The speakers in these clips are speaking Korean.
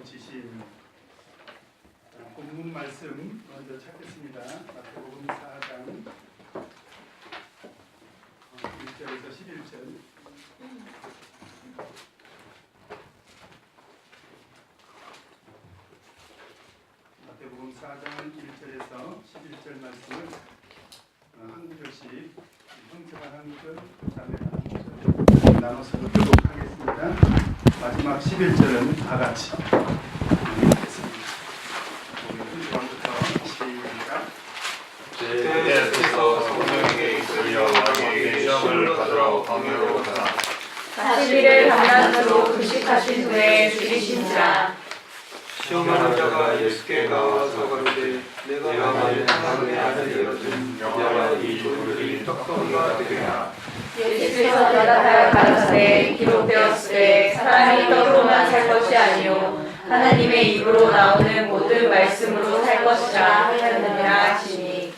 주신 지시입니다. 본문 말씀 먼저 찾겠습니다. 마태복음 4장 1절에서 11절. 마태복음 4장 1절에서 11절 말씀을 한 구절씩 형제가 한 구절, 자매가 한 구절 나눠서 교독하겠습니다. 마지막 11절은 다 같이 읽겠습니다. 우리 훈수왕부터 시작. 제자께서 성령에게 이끌려 마귀에게 시험을 받으러 광야로 가사 40일을 감난으로 금식하신 후에 죽이신지라. 시험하는 자가 예수께 나와서 가로되 내가 만일 하나님의 아들이거든 내가 이 돌들이 떡덩이가 되리라. 예수께서 대답하여 가라사대 기록되었으되 사람이 떡으로만 살 것이 아니요 하나님의 입으로 나오는 모든 말씀으로 살 것이라 하였느니라 하시니.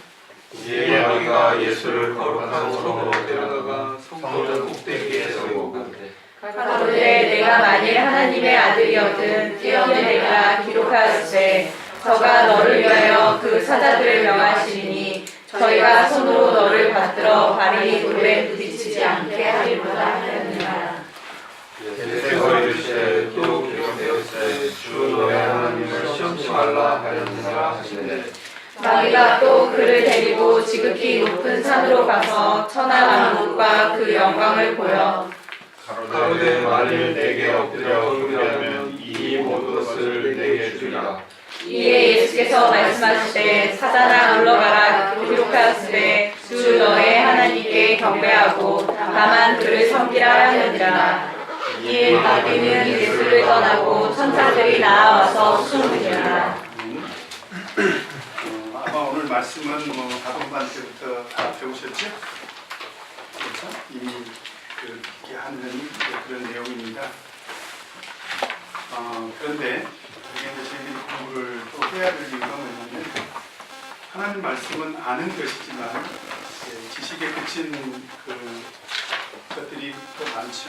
이에 마귀가 예수를 거룩한 성으로 데려다가 성전 꼭대기에 세우고 가로되 내가 만일 하나님의 아들이었든 뛰어내리라 기록하였으되 저가 너를 위하여 그 사자들을 명하시니 저희가 손으로 너를 받들어 발이 돌에 부딪히지 않게 하리로다 하였느니라. 예수께서 이르시되 또 기록되었으되 주 너의 하나님을 시험치 말라 하였느니라 하시되 마귀가 또 그를 데리고 지극히 높은 산으로 가서 천하 만국과 그 영광을 보여 가로되 만일 내게 엎드려 경배하면 이 모든 것을 내게 주리라. 이에 예수께서 말씀하시되 사자나 물러가라 기록하였으되 주 너의 하나님께 경배하고 다만 그를 섬기라 하였느니라. 이에 마귀는 예수를 떠나고 천사들이 나아와서 숨으니라. 아마 오늘 말씀은 다본반 때부터 다 배우셨죠? 그렇죠? 이미 그렇게 하는 그런 내용입니다. 그런데 이게 이제 저희들이 공부를 또 해야 될 이유가 뭐냐면 하나님 말씀은 아는 것이지만 지식에 그친 것들이 더 많죠.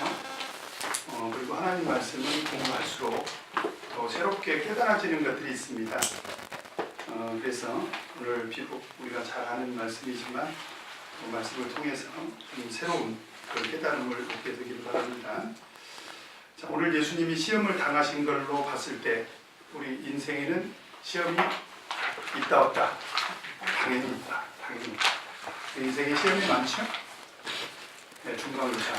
그리고 하나님 말씀은 공부할수록 더 새롭게 깨달아지는 것들이 있습니다. 그래서 오늘 비록 우리가 잘 아는 말씀이지만 그 말씀을 통해서 좀 새로운 그런 깨달음을 얻게 되기를 바랍니다. 자, 오늘 예수님이 시험을 당하신 걸로 봤을 때 우리 인생에는 시험이 있다 없다? 당연히 있다. 당연히 있다. 인생에 시험이 많죠? 네, 중간고사,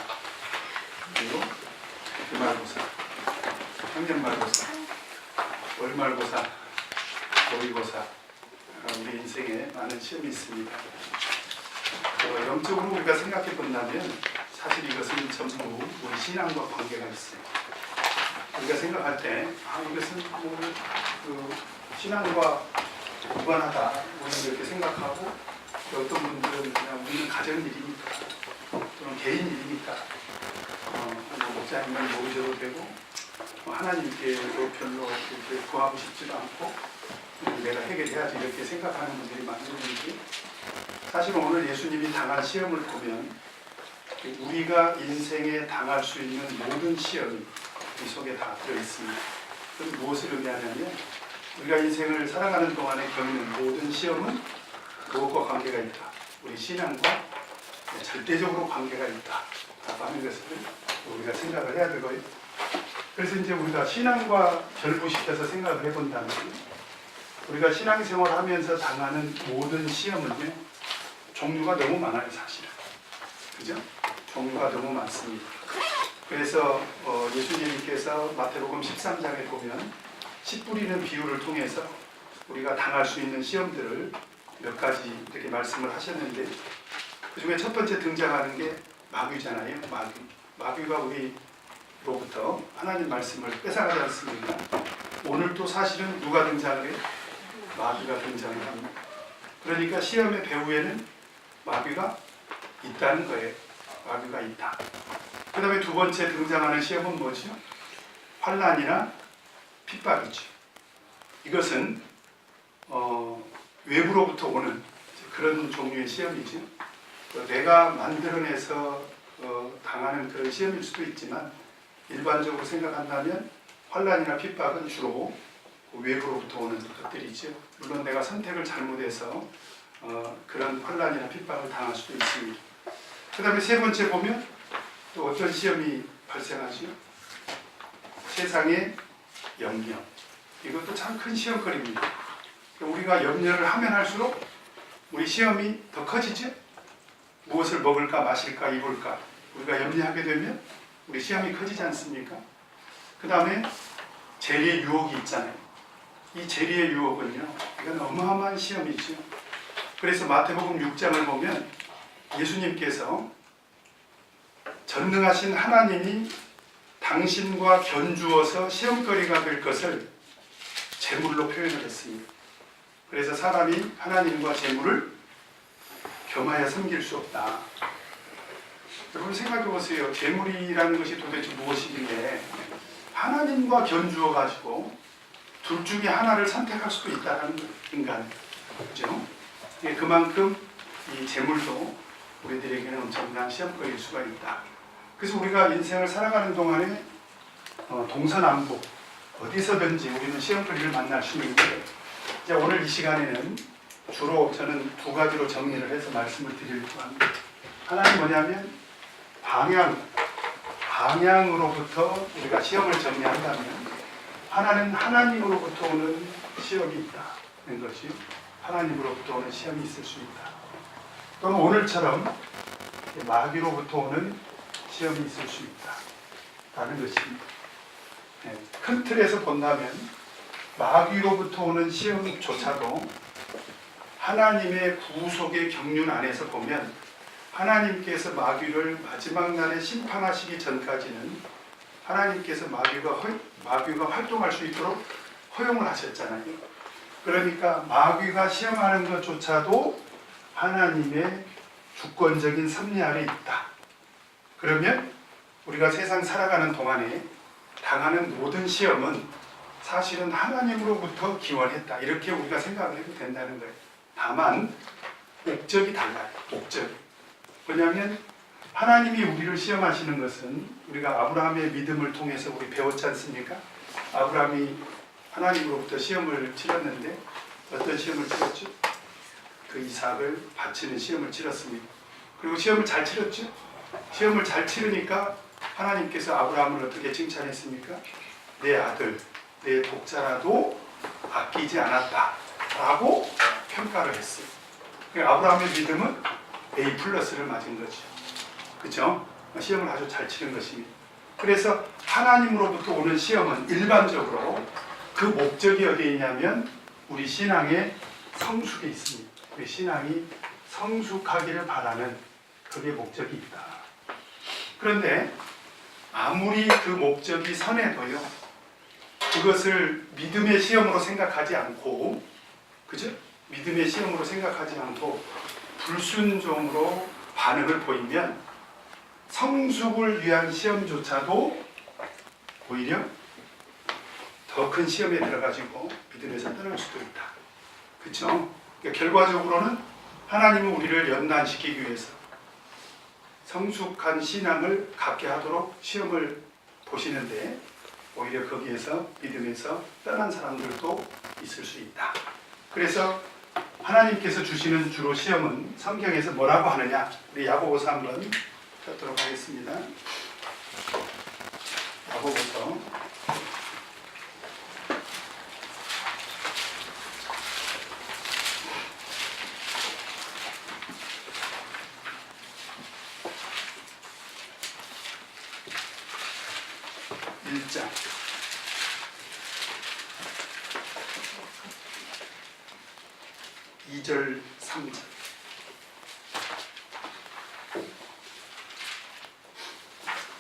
그리고 기말고사, 학년말고사, 월말고사, 모의고사, 우리 인생에 많은 시험이 있습니다. 영적으로 우리가 생각해 본다면 사실 이것은 전부 우리 신앙과 관계가 있어요. 우리가 생각할 때 이것은 신앙과 무관하다 우리는 이렇게 생각하고 어떤 분들은 그냥 우리는 가정 일이니까 또는 개인 일이니까 목사님을 모셔도 되고 하나님께도 별로 이렇게 구하고 싶지도 않고 내가 해결해야지 이렇게 생각하는 분들이 많은데 사실 오늘 예수님이 당한 시험을 보면 우리가 인생에 당할 수 있는 모든 시험이 이 속에 다 들어있습니다. 그럼 무엇을 의미하냐면 우리가 인생을 살아가는 동안에 겪는 모든 시험은 무엇과 관계가 있다. 우리 신앙과 절대적으로 관계가 있다. 라고 하는 것을 우리가 생각을 해야 되고요. 그래서 이제 우리가 신앙과 결부시켜서 생각을 해본다면 우리가 신앙생활을 하면서 당하는 모든 시험은요 종류가 너무 많아요. 사실은 그죠? 종류가 너무 많습니다. 그래서 예수님께서 마태복음 13장에 보면 씨 뿌리는 비유를 통해서 우리가 당할 수 있는 시험들을 몇 가지 이렇게 말씀을 하셨는데 그 중에 첫 번째 등장하는 게 마귀잖아요. 마귀가 우리로부터 하나님 말씀을 뺏어가지 않습니까? 오늘도 사실은 누가 등장을 해요? 마귀가 등장을 합니다. 그러니까 시험의 배후에는 마귀가 있다는 거예요. 마귀가 있다. 그 다음에 두 번째 등장하는 시험은 뭐죠? 환난이나 핍박이죠. 이것은 외부로부터 오는 그런 종류의 시험이죠. 내가 만들어내서 당하는 그런 시험일 수도 있지만 일반적으로 생각한다면 환난이나 핍박은 주로 외부로부터 오는 것들이죠. 물론 내가 선택을 잘못해서 그런 환난이나 핍박을 당할 수도 있습니다. 그 다음에 세 번째 보면 또 어떤 시험이 발생하죠? 세상의 염려. 이것도 참 큰 시험거리입니다. 우리가 염려를 하면 할수록 우리 시험이 더 커지죠? 무엇을 먹을까, 마실까, 입을까. 우리가 염려하게 되면 우리 시험이 커지지 않습니까? 그 다음에 재리의 유혹이 있잖아요. 이 재리의 유혹은요, 이건 어마어마한 시험이죠. 그래서 마태복음 6장을 보면 예수님께서 전능하신 하나님이 당신과 견주어서 시험거리가 될 것을 재물로 표현을 했습니다. 그래서 사람이 하나님과 재물을 겸하여 섬길 수 없다. 여러분 생각해 보세요. 재물이라는 것이 도대체 무엇이길래 하나님과 견주어 가지고 둘 중에 하나를 선택할 수도 있다는 인간, 그죠? 그만큼 이 재물도 우리들에게는 엄청난 시험거리일 수가 있다. 그래서 우리가 인생을 살아가는 동안에 동서남북 어디서든지 우리는 시험거리를 만날 수 있는데, 이제 오늘 이 시간에는 주로 저는 두 가지로 정리를 해서 말씀을 드리려고 합니다. 하나는 뭐냐면 방향으로부터 우리가 시험을 정리한다면, 하나는 하나님으로부터 오는 시험이 있다는 것이, 하나님으로부터 오는 시험이 있을 수 있다. 또는 오늘처럼 마귀로부터 오는 시험이 있을 수 있다라는 것입니다. 큰 틀에서 본다면 마귀로부터 오는 시험조차도 하나님의 구속의 경륜 안에서 보면 하나님께서 마귀를 마지막 날에 심판하시기 전까지는 하나님께서 마귀가 활동할 수 있도록 허용을 하셨잖아요. 그러니까 마귀가 시험하는 것조차도 하나님의 주권적인 섭리 아래 있다. 그러면 우리가 세상 살아가는 동안에 당하는 모든 시험은 사실은 하나님으로부터 기원했다. 이렇게 우리가 생각을 해도 된다는 거예요. 다만 목적이 달라요. 목적이. 왜냐하면 하나님이 우리를 시험하시는 것은 우리가 아브라함의 믿음을 통해서 우리 배웠지 않습니까? 아브라함이 하나님으로부터 시험을 치렀는데 어떤 시험을 치렀죠? 그 이삭을 바치는 시험을 치렀습니다. 그리고 시험을 잘 치렀죠? 시험을 잘 치르니까 하나님께서 아브라함을 어떻게 칭찬했습니까? 내 아들, 내 독자라도 아끼지 않았다 라고 평가를 했어요. 아브라함의 믿음은 A+를 맞은 거죠. 그렇죠? 시험을 아주 잘 치른 것입니다. 그래서 하나님으로부터 오는 시험은 일반적으로 그 목적이 어디에 있냐면 우리 신앙의 성숙에 있습니다. 우리 신앙이 성숙하기를 바라는 그게 목적이 있다. 그런데 아무리 그 목적이 선해도요, 그것을 믿음의 시험으로 생각하지 않고, 그죠? 믿음의 시험으로 생각하지 않고 불순종으로 반응을 보이면 성숙을 위한 시험조차도 오히려 더 큰 시험에 들어가지고 믿음에서 떠날 수도 있다. 그렇죠? 그러니까 결과적으로는 하나님은 우리를 연단시키기 위해서 성숙한 신앙을 갖게 하도록 시험을 보시는데, 오히려 거기에서 믿음에서 떠난 사람들도 있을 수 있다. 그래서 하나님께서 주시는 주로 시험은 성경에서 뭐라고 하느냐, 우리 야고보서 한번 펴도록 하겠습니다. 야고보서 1장 2절 3절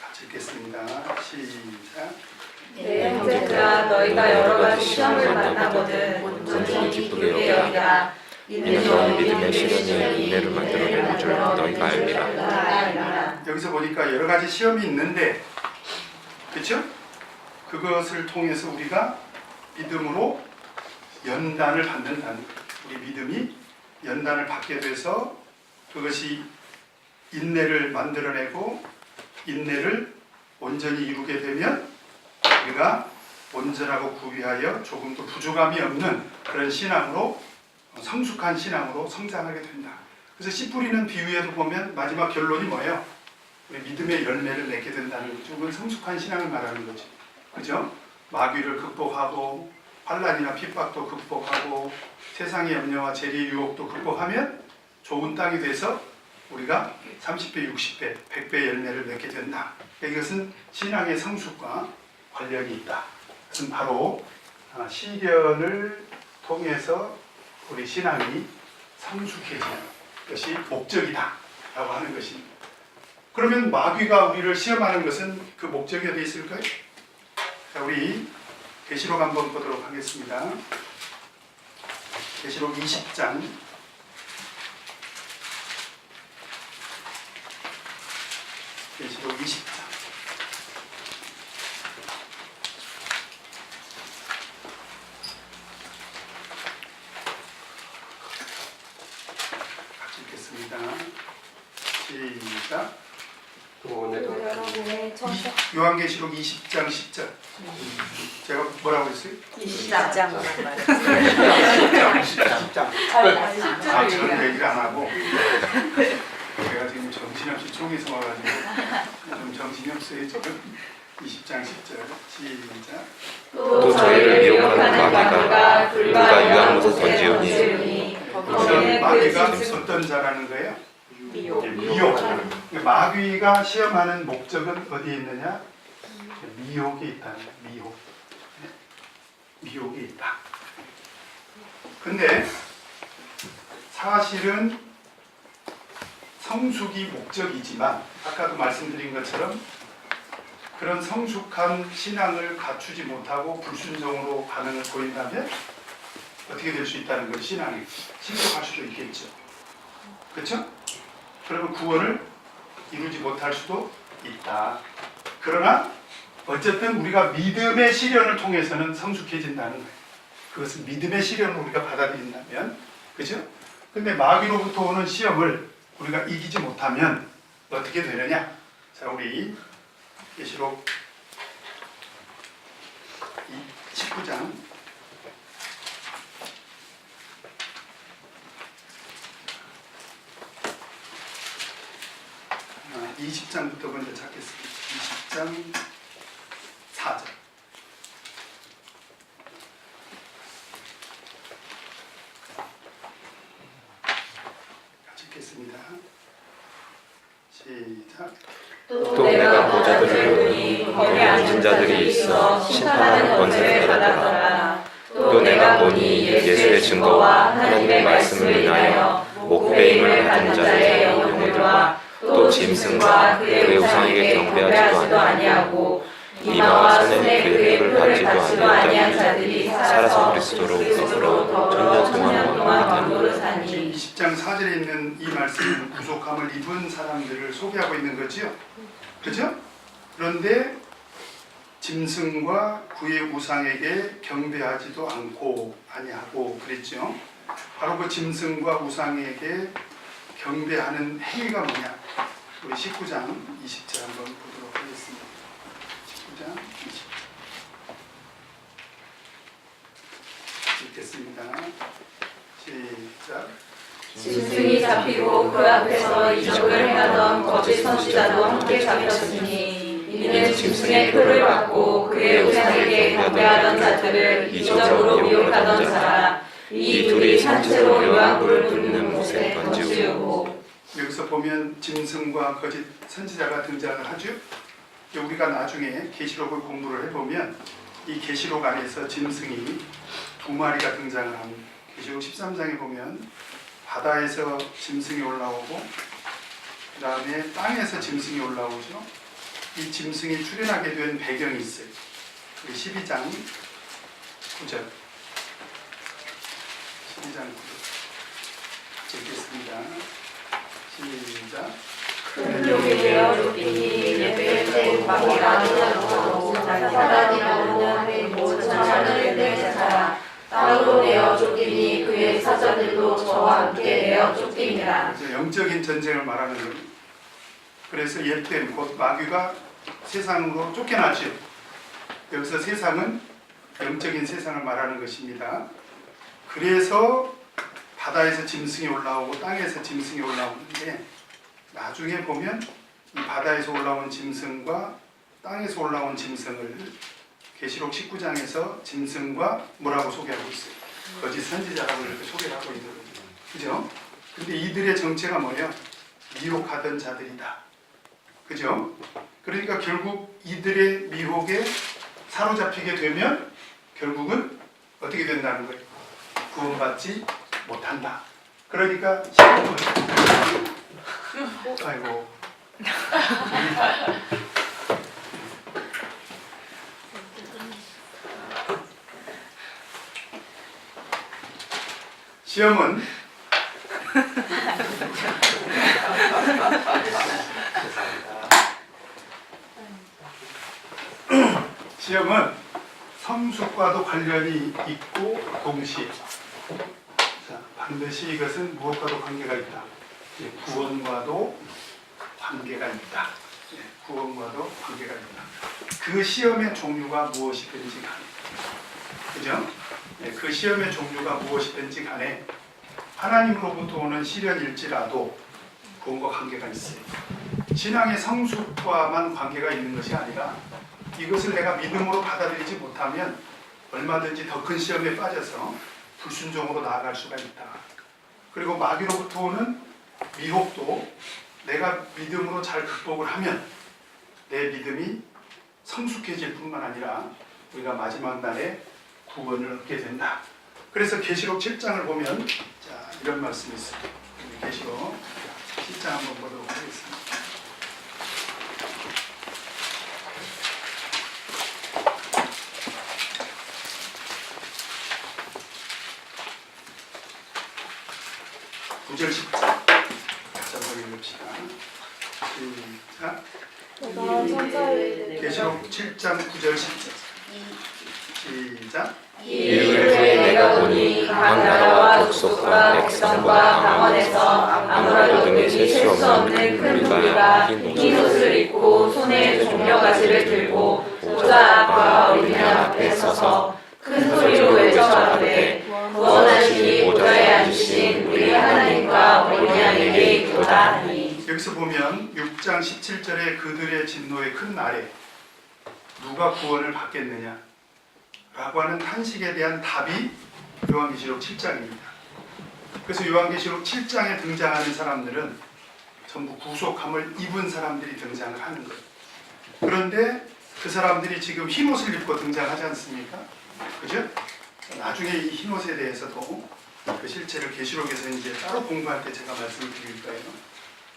같이 읽겠습니다. 시작. 내 형제들아, 너희가 여러 가지 시험을 만나거든 온전히 기쁘게 여기라. 이는 믿음의 시련이 인내를 만들어내는 줄 너희가 알리라. 여기서 보니까 여러 가지 시험이 있는데, 그렇죠? 그것을 통해서 우리가 믿음으로 연단을 받는다는 거예요. 우리 믿음이 연단을 받게 돼서 그것이 인내를 만들어내고 인내를 온전히 이루게 되면 우리가 온전하고 구비하여 조금도 부족함이 없는 그런 신앙으로 성숙한 신앙으로 성장하게 된다. 그래서 씨 뿌리는 비유에도 보면 마지막 결론이 뭐예요? 우리 믿음의 열매를 맺게 된다는 거죠. 그건 성숙한 신앙을 말하는 거죠. 그죠? 마귀를 극복하고 환난이나 핍박도 극복하고 세상의 염려와 재리의 유혹도 극복하면 좋은 땅이 돼서 우리가 30배, 60배, 100배 열매를 맺게 된다. 이것은 신앙의 성숙과 관련이 있다. 그것은 바로 시련을 통해서 우리 신앙이 성숙해지는 것이 목적이다 라고 하는 것입니다. 그러면 마귀가 우리를 시험하는 것은 그 목적이 어디 있을까요? 자, 우리 계시록 한번 보도록 하겠습니다. 계시록 20장 계시록 20장 같이 읽겠습니다. 시작. 또 내가 요한계시록 20장 10절. 제가 뭐라고 했어요? 20장. 10장. 저는 얘기를 안 하고 제가 지금 정신없이 총에서 와가지고 좀 정신이 없어요 지금. 20장 10절 시작. 또 저희를 미혹하는 마귀가 불과 유황못을 던지오니 거기는 마귀가 어떤 자라는 거예요? 미혹. 마귀가 시험하는 목적은 어디에 있느냐? 미혹에 있다는 거예요. 미혹. 미혹에 있다. 근데 사실은 성숙이 목적이지만 아까도 말씀드린 것처럼 그런 성숙한 신앙을 갖추지 못하고 불순종으로 반응을 보인다면 어떻게 될 수 있다는 거예요? 신앙이 실족할 수도 있겠죠. 그렇죠? 그러면 구원을 이루지 못할 수도 있다. 그러나 어쨌든 우리가 믿음의 시련을 통해서는 성숙해진다는 거예요. 그것은 믿음의 시련을 우리가 받아들인다면, 그죠? 근데 마귀로부터 오는 시험을 우리가 이기지 못하면 어떻게 되느냐? 자, 우리 계시록 19장 20장부터 먼저 찾겠습니다. 20장 4절. 같이 읽겠습니다. 시작. 또 내가 보좌들을 보니 거기 앉은 자들이 있어 심판하는 권세를 받았더라. 또 내가 보니 예수의 증거와 하나님의 말씀을 인하여 목배임을 받은 자의 영혼들과 또 짐승과 그의 우상에게 경배하지도 아니하고 이마와 손에 그의 흙을 받지도 아니한 자들이 살아서 그리스도로 앞으로 천년 동안 왕노릇 하니. 20장 4절에 있는 이 말씀은 구속함을 입은 사람들을 소개하고 있는 거지요. 그죠? 그런데 짐승과 그의 우상에게 경배하지도 않고 아니하고 그랬죠. 바로 그 짐승과 우상에게 경배하는 행위가 뭐냐? 우리 19장 20절 한번 보도록 하겠습니다. 19장 20절 읽겠습니다. 시작. 짐승이 잡히고 그 앞에서 이적을 행하던 거짓 선지자도 함께 잡혔으니 이는 짐승의 표를 받고 그의 우상에게 경배하던 자들을 이적으로 미혹하던 자라. 이 둘이 산채로 요한불을 붓는 못에 던지우고. 여기서 보면 짐승과 거짓 선지자가 등장을 하죠. 우리가 나중에 계시록을 공부를 해보면 이 계시록 안에서 짐승이 두 마리가 등장을 합니다. 계시록 13장에 보면 바다에서 짐승이 올라오고 그 다음에 땅에서 짐승이 올라오죠. 이 짐승이 출현하게 된 배경이 있어요. 우리 12장 9절 12장 9절 같이 읽겠습니다. 시작. 큰 욕이 되어 쫓기니 예배의 마귀가 하고 사단이라고는 모천하늘 내 자라. 땅으로 내어 쫓기니 그의 사자들도 저와 함께 내어 쫓기니라. 영적인 전쟁을 말하는 겁니다. 그래서 옛 때는 곧 마귀가 세상으로 쫓겨나죠. 여기서 세상은 영적인 세상을 말하는 것입니다. 그래서 바다에서 짐승이 올라오고 땅에서 짐승이 올라오는데 나중에 보면 이 바다에서 올라온 짐승과 땅에서 올라온 짐승을 계시록 19장에서 짐승과 뭐라고 소개하고 있어요? 거짓 선지자라고 이렇게 소개를 하고 있는 거죠. 그죠? 근데 이들의 정체가 뭐냐? 미혹하던 자들이다. 그죠? 그러니까 결국 이들의 미혹에 사로잡히게 되면 결국은 어떻게 된다는 거예요? 구원받지 못한다. 그러니까 시험은 아이고 시험은 시험은 성숙과도 관련이 있고 동시에 자, 반드시 이것은 무엇과도 관계가 있다. 구원과도 관계가 있다. 구원과도 관계가 있다. 그 시험의 종류가 무엇이든지 간에 그죠? 그 시험의 종류가 무엇이든지 간에 하나님으로부터 오는 시련일지라도 구원과 관계가 있어요. 신앙의 성숙과만 관계가 있는 것이 아니라 이것을 내가 믿음으로 받아들이지 못하면 얼마든지 더 큰 시험에 빠져서 불순종으로 나아갈 수가 있다. 그리고 마귀로부터 오는 미혹도 내가 믿음으로 잘 극복을 하면 내 믿음이 성숙해질 뿐만 아니라 우리가 마지막 날에 구원을 얻게 된다. 그래서 계시록 7장을 보면 자, 이런 말씀이 있어요. 계시록 7장 한번 보도록 하겠습니다. 구절 10절 같이 한번 읽읍시다. 시작. 계시록 7장 9절 10절 시작. 이를 후에 내가 보니 각 나라와 족속과 백성과 방언에서 아무라도 능히 셀 수 없는 큰 무리가 흰 옷을 입고 손에 종려가지를 들고 보좌 앞과 어린 양 앞에 서서 큰 소리로 외쳐가로되 구원하시니 보좌에 앉으신 우리 하나님과 어린 양에게 있도다 하니. 여기서 보면 6장 17절에 그들의 진노의 큰 날에 누가 구원을 받겠느냐 라고 하는 탄식에 대한 답이 요한계시록 7장입니다. 그래서 요한계시록 7장에 등장하는 사람들은 전부 구속함을 입은 사람들이 등장을 하는 거예요. 그런데 그 사람들이 지금 흰옷을 입고 등장하지 않습니까? 그죠? 나중에 이 흰옷에 대해서도 그 실체를 계시록에서 이제 따로 공부할 때 제가 말씀을 드릴 거예요.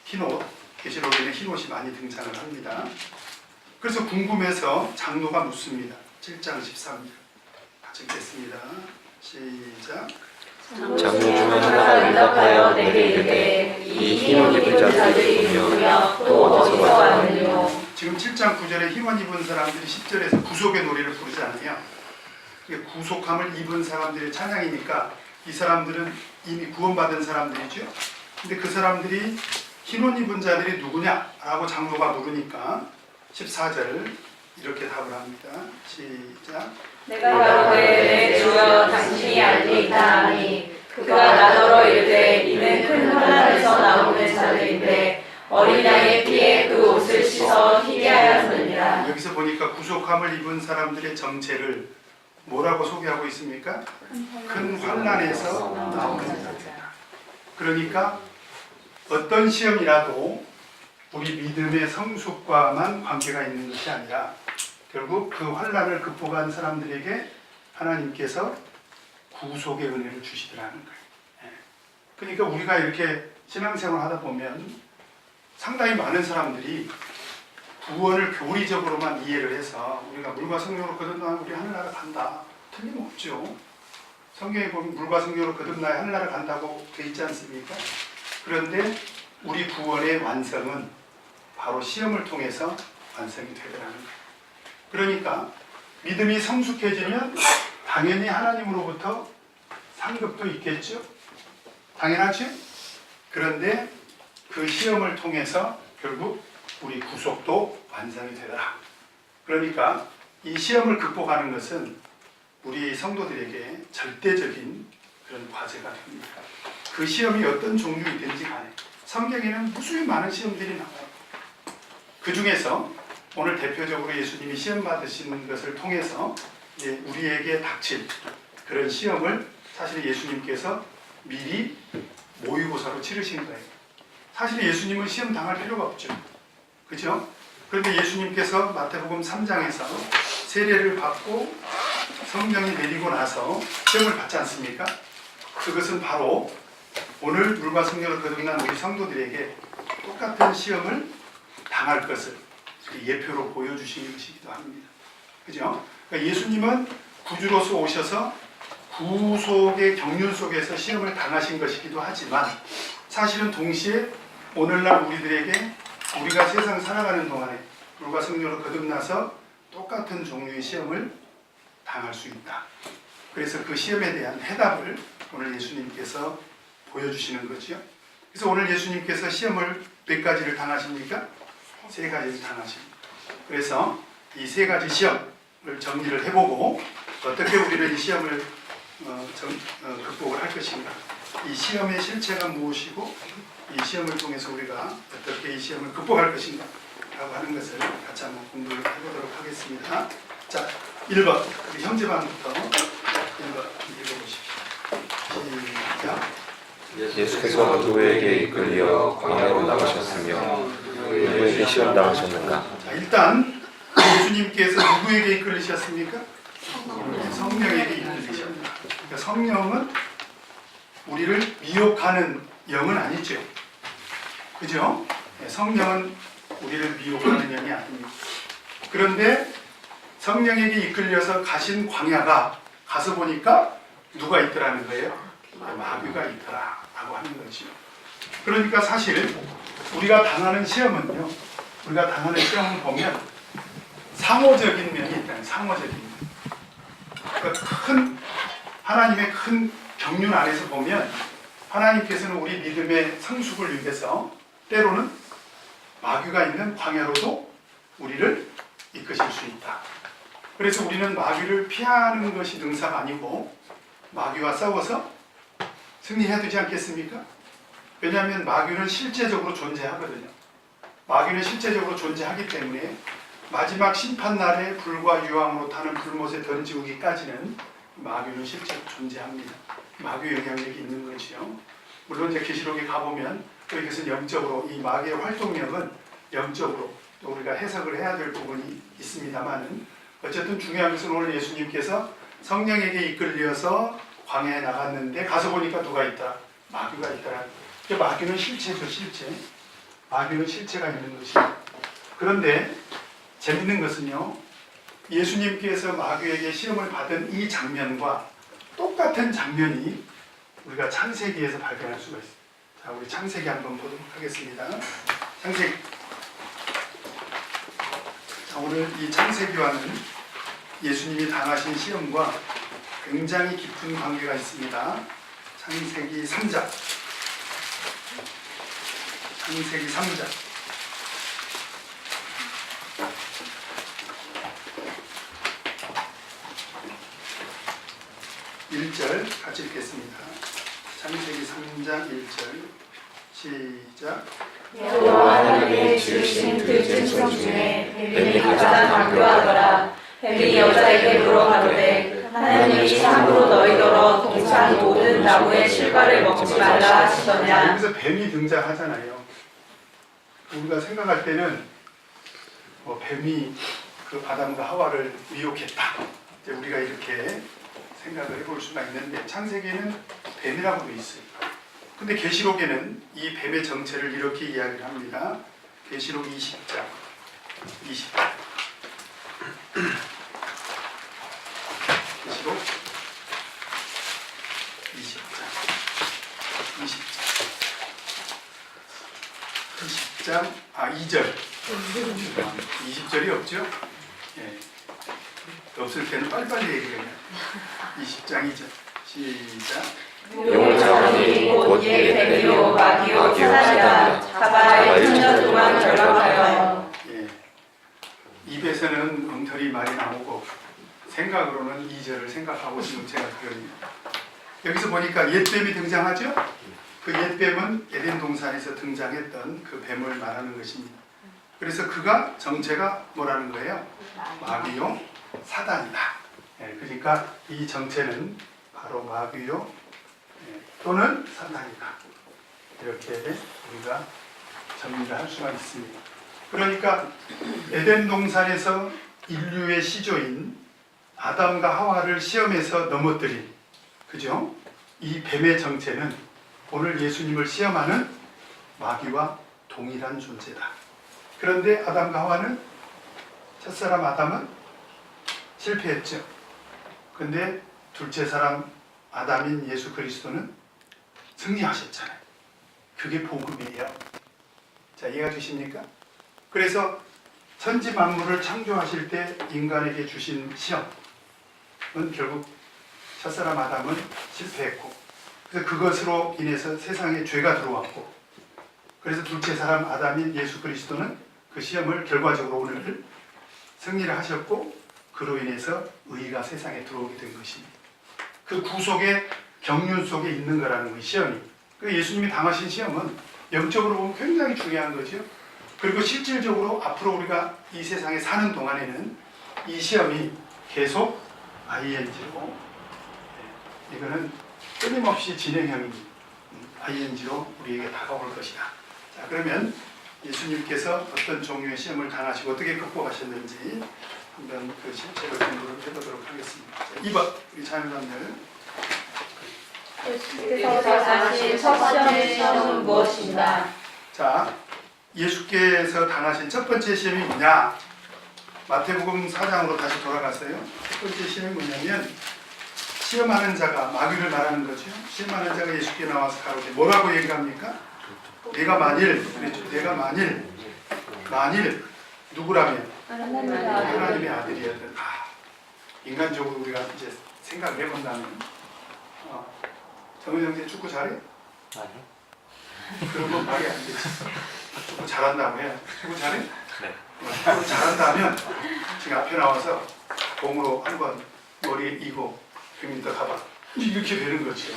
흰옷, 계시록에는 흰옷이 많이 등장을 합니다. 그래서 궁금해서 장로가 묻습니다. 7장 13절 같이 읽겠습니다. 시작. 장로 중에 하나가 응답하여 내게 이르되 이 흰옷 입은 자들이 누구며 또 어디서 왔느뇨. 지금 7장 9절에 흰옷 입은 사람들이 10절에서 구속의 노래를 부르지 않아요. 구속함을 입은 사람들의 찬양이니까 이 사람들은 이미 구원받은 사람들이죠. 근데 그 사람들이 흰옷 입은 자들이 누구냐라고 장로가 물으니까 14절을 이렇게 답을 합니다. 시작. 내가 가로되 내 주여 당신이 알리 있다 하니 그가 나더러 이르되 이는 큰 환난에서 나오는 자들인데 어린 양의 피에 그 옷을 씻어 희게 하였느니라. 여기서 보니까 구속함을 입은 사람들의 정체를 뭐라고 소개하고 있습니까? 큰 환난에서 나오는 자들이다. 그러니까 어떤 시험이라도 우리 믿음의 성숙과만 관계가 있는 것이 아니라 결국 그 환난을 극복한 사람들에게 하나님께서 구속의 은혜를 주시더라는 거예요. 그러니까 우리가 이렇게 신앙생활을 하다 보면 상당히 많은 사람들이 구원을 교리적으로만 이해를 해서 우리가 물과 성령으로 거듭나면 우리 하늘나라 간다. 틀림없죠. 성경에 보면 물과 성령으로 거듭나야 하늘나라 간다고 돼 있지 않습니까? 그런데 우리 구원의 완성은 바로 시험을 통해서 완성이 되더라는 거예요. 그러니까 믿음이 성숙해지면 당연히 하나님으로부터 상급도 있겠죠. 당연하죠. 그런데 그 시험을 통해서 결국 우리 구속도 완성이 되더라. 그러니까 이 시험을 극복하는 것은 우리 성도들에게 절대적인 그런 과제가 됩니다. 그 시험이 어떤 종류이든지 간에 성경에는 무수히 많은 시험들이 나와요. 그 중에서 오늘 대표적으로 예수님이 시험 받으시는 것을 통해서 이제 우리에게 닥칠 그런 시험을 사실 예수님께서 미리 모의고사로 치르신 거예요. 사실 예수님은 시험 당할 필요가 없죠. 그렇죠? 그런데 예수님께서 마태복음 3장에서 세례를 받고 성령이 내리고 나서 시험을 받지 않습니까? 그것은 바로 오늘 물과 성령을 거듭난 우리 성도들에게 똑같은 시험을 당할 것을 예표로 보여주시는 것이기도 합니다. 그죠? 그러니까 예수님은 구주로서 오셔서 구속의 경륜 속에서 시험을 당하신 것이기도 하지만 사실은 동시에 오늘날 우리들에게 우리가 세상 살아가는 동안에 물과 성령으로 거듭나서 똑같은 종류의 시험을 당할 수 있다. 그래서 그 시험에 대한 해답을 오늘 예수님께서 보여주시는 거죠. 그래서 오늘 예수님께서 시험을 몇 가지를 당하십니까? 3가지를 당하십니다. 그래서 이 3가지 시험을 정리를 해보고 어떻게 우리는 이 시험을 극복을 할 것인가, 이 시험의 실체가 무엇이고 이 시험을 통해서 우리가 어떻게 이 시험을 극복할 것인가 라고 하는 것을 같이 한번 공부를 해보도록 하겠습니다. 자, 1번 우리 형제반부터 1번 읽어보십시오. 시작. 예수께서 누구에게 이끌려 광야로 나가셨으며 누구에게 시험 당하셨는가? 자, 일단 예수님께서 누구에게 이끌리셨습니까? 성령에게 이끌리셨습니다. 그러니까 성령은 우리를 미혹하는 영은 아니죠. 그죠? 성령은 우리를 미혹하는 영이 아닙니다. 그런데 성령에게 이끌려서 가신 광야가 가서 보니까 누가 있더라는 거예요? 마귀가 있더라라고 하는 거죠. 그러니까 사실 우리가 당하는 시험은요, 우리가 당하는 시험을 보면 상호적인 면이 있다는, 상호적인 면. 그러니까 큰 하나님의 큰 경륜 안에서 보면 하나님께서는 우리 믿음의 성숙을 위해서 때로는 마귀가 있는 광야로도 우리를 이끄실 수 있다. 그래서 우리는 마귀를 피하는 것이 능사가 아니고 마귀와 싸워서 승리해야 되지 않겠습니까? 왜냐하면 마귀는 실제적으로 존재하거든요. 마귀는 실제적으로 존재하기 때문에 마지막 심판날에 불과 유황으로 타는 불못에 던지우기까지는 마귀는 실제로 존재합니다. 마귀의 영향력이 있는 것이요. 물론 이제 계시록에 가보면 또 이것은 영적으로, 이 마귀의 활동력은 영적으로 또 우리가 해석을 해야 될 부분이 있습니다만은 어쨌든 중요한 것은 오늘 예수님께서 성령에게 이끌려서 광야에 나갔는데 가서 보니까 누가 있다? 마귀가 있더라. 마귀는 실체죠, 실체. 마귀는 실체가 있는 것이죠. 그런데 재밌는 것은요, 예수님께서 마귀에게 시험을 받은 이 장면과 똑같은 장면이 우리가 창세기에서 발견할 수가 있어요. 자, 우리 창세기 한번 보도록 하겠습니다. 창세기. 자, 오늘 이 창세기와는 예수님이 당하신 시험과 굉장히 깊은 관계가 있습니다. 창세기 3장. 창세기 3장. 1절 같이 읽겠습니다. 창세기 3장 1절 시작. 여호와 하나님의 지으신 그 짐승 중에 뱀이 가장 강교하더라. 뱀이 여자에게 물어가로되 하나님이 참으로 너희더러 동산 모든 나무의 실과를 먹지 말라 하시더냐. 여기서 뱀이 등장하잖아요. 우리가 생각할 때는 뱀이 그 아담과 하와를 미혹했다, 이제 우리가 이렇게 생각을 해볼 수가 있는데 창세기에는 뱀이라고 되어 있어요. 근데 계시록에는 이 뱀의 정체를 이렇게 이야기를 합니다. 계시록 20장 20장 계시록 20장 2절 20절이 없죠? 예. 없을 때는 빨리빨리 얘기를 해요. 20장 2절 시작. 용자니 곧 옛 뱀이요 마귀요 사단이라 사바의 천년 동안 결박하여. 예. 입에서는 엉터리 말이 나오고 생각으로는 2절을 생각하고 지금 제가 드립니다. 여기서 보니까 옛뱀이 등장하죠? 그 옛뱀은 에덴 동산에서 등장했던 그 뱀을 말하는 것입니다. 그래서 그가 정체가 뭐라는 거예요? 마귀요 사단이다. 그러니까 이 정체는 바로 마귀요 또는 사단이다. 이렇게 우리가 정리를 할 수가 있습니다. 그러니까 에덴 동산에서 인류의 시조인 아담과 하와를 시험에서 넘어뜨린, 그죠? 이 뱀의 정체는 오늘 예수님을 시험하는 마귀와 동일한 존재다. 그런데 아담과 하와는, 첫사람 아담은 실패했죠. 근데 둘째 사람 아담인 예수 그리스도는 승리하셨잖아요. 그게 복음이에요. 자, 이해가 되십니까? 그래서 천지 만물을 창조하실 때 인간에게 주신 시험은 결국 첫사람 아담은 실패했고, 그래서 그것으로 인해서 세상에 죄가 들어왔고, 그래서 둘째 사람 아담인 예수 그리스도는 그 시험을 결과적으로 오늘 승리를 하셨고, 그로 인해서 의가 세상에 들어오게 된 것입니다. 그 구속의 경륜 속에 있는 거라는 거예요, 시험이. 그 예수님이 당하신 시험은 영적으로 보면 굉장히 중요한 거죠. 그리고 실질적으로 앞으로 우리가 이 세상에 사는 동안에는 이 시험이 계속 ing로, 이거는 끊임없이 진행형인 ing로 우리에게 다가올 것이다. 자, 그러면 예수님께서 어떤 종류의 시험을 당하시고 어떻게 극복하셨는지 한번 그 실체를 공부를 해보도록 하겠습니다. 자, 2번 우리 자녀분들. 예수께서 당하신 첫 시험은 무엇인가? 자, 예수께서 당하신 첫 번째 시험이 뭐냐? 마태복음 4장으로 다시 돌아가세요. 첫 번째 시험이 뭐냐면, 시험하는 자가, 마귀를 말하는 거죠. 시험하는 자가 예수께 나와서 가로되 뭐라고 얘기합니까? 내가 만일 누구라면 하나님의 아들이었던, 인간적으로 우리가 이제 생각을 해본다면, 정은 형제 축구 잘해? 아니요. 그런 건 말이 안 되지. 축구 잘한다고 해. 축구 잘해? 네. 축구 잘한다면 지금 앞에 나와서 공으로 한번 머리에 이고 100m 가봐. 이렇게 되는 거죠.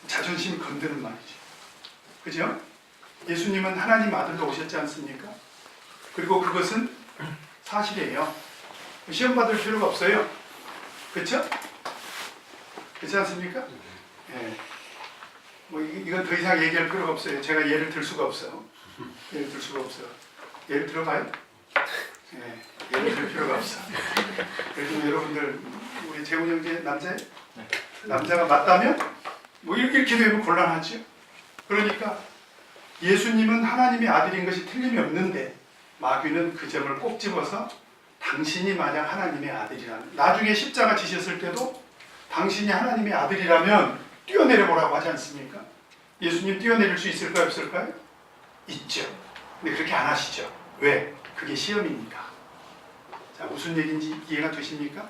자존심 건드는 말이죠. 그죠? 예수님은 하나님 아들로 오셨지 않습니까? 그리고 그것은 사실이에요. 시험 받을 필요가 없어요. 그렇죠? 그렇지 않습니까? 예. 뭐 이건 더 이상 얘기할 필요가 없어요. 제가 예를 들 수가 없어요. 예를 들어봐요? 예, 예를 들 필요가 없어. 그래도 여러분들, 우리 재훈 형제 남자예요? 네. 남자가 맞다면 뭐 이렇게 되면 곤란하죠. 그러니까 예수님은 하나님의 아들인 것이 틀림이 없는데, 마귀는 그 점을 꼭 집어서 당신이 만약 하나님의 아들이라면, 나중에 십자가 지셨을 때도 당신이 하나님의 아들이라면 뛰어내려 보라고 하지 않습니까? 예수님 뛰어내릴 수 있을까요, 없을까요? 있죠. 근데 그렇게 안 하시죠. 왜? 그게 시험이니까. 자, 무슨 얘기인지 이해가 되십니까?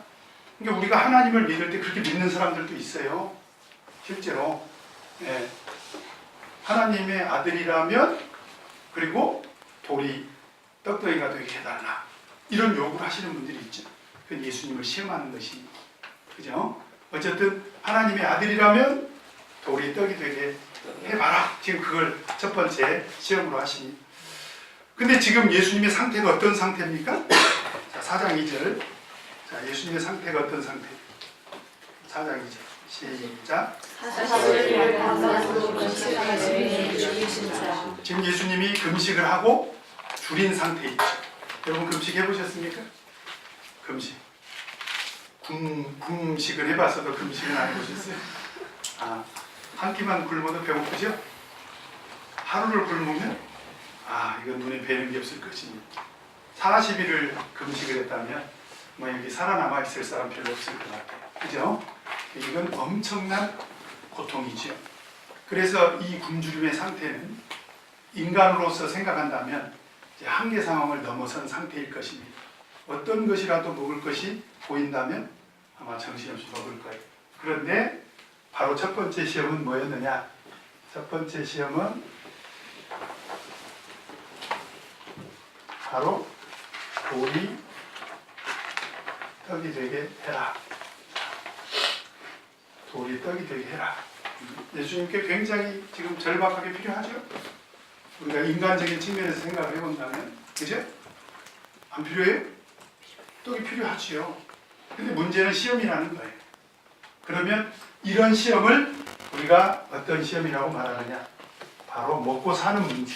그러니까 우리가 하나님을 믿을 때 그렇게 믿는 사람들도 있어요. 실제로. 예. 하나님의 아들이라면, 그리고 돌이 떡덩이가 되게 해달라, 이런 요구를 하시는 분들이 있죠. 그건 예수님을 시험하는 것입니다. 그죠? 어쨌든 하나님의 아들이라면 돌이 떡이 되게 해봐라. 지금 그걸 첫 번째 시험으로 하시니. 근데 지금 예수님의 상태가 어떤 상태입니까? 자, 4장 2절. 자, 예수님의 상태가 어떤 상태? 4장 2절. 시작. 지금 예수님이 금식을 하고 줄인 상태 있죠. 여러분 금식 해보셨습니까? 금식. 금식을 해봤어도 금식은 안 해보셨어요? 한 끼만 굶어도 배고프죠? 하루를 굶으면 이건 눈에 뵈는 게 없을 것입니다. 40일을 금식을 했다면 뭐 여기 살아남아 있을 사람 별로 없을 것 같아요. 그죠? 이건 엄청난 고통이죠. 그래서 이 굶주림의 상태는 인간으로서 생각한다면 이제 한계 상황을 넘어선 상태일 것입니다. 어떤 것이라도 먹을 것이 보인다면 아마 정신없이 먹을 거예요. 그런데 바로 첫 번째 시험은 뭐였느냐? 첫 번째 시험은 바로 돌이 떡이 되게 해라. 돌이 떡이 되게 해라. 예수님께 굉장히 지금 절박하게 필요하죠. 우리가 인간적인 측면에서 생각을 해본다면, 그죠? 안 필요해요? 떡이 필요하지요. 근데 문제는 시험이라는 거예요. 그러면 이런 시험을 우리가 어떤 시험이라고 말하느냐? 바로 먹고 사는 문제.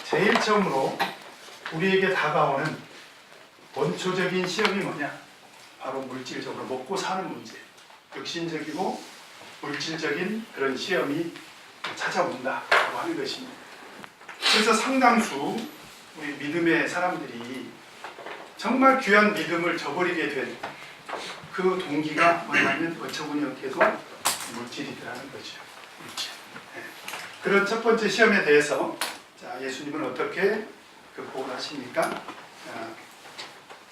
제일 처음으로 우리에게 다가오는 원초적인 시험이 뭐냐? 바로 물질적으로 먹고 사는 문제. 육신적이고 물질적인 그런 시험이 찾아온다고 하는 것입니다. 그래서 상당수 우리 믿음의 사람들이 정말 귀한 믿음을 저버리게 된 그 동기가 뭐냐면 어처구니 없게도 물질이더라는 거죠. 물질. 네. 그런 첫 번째 시험에 대해서 자, 예수님은 어떻게 극복을 하십니까?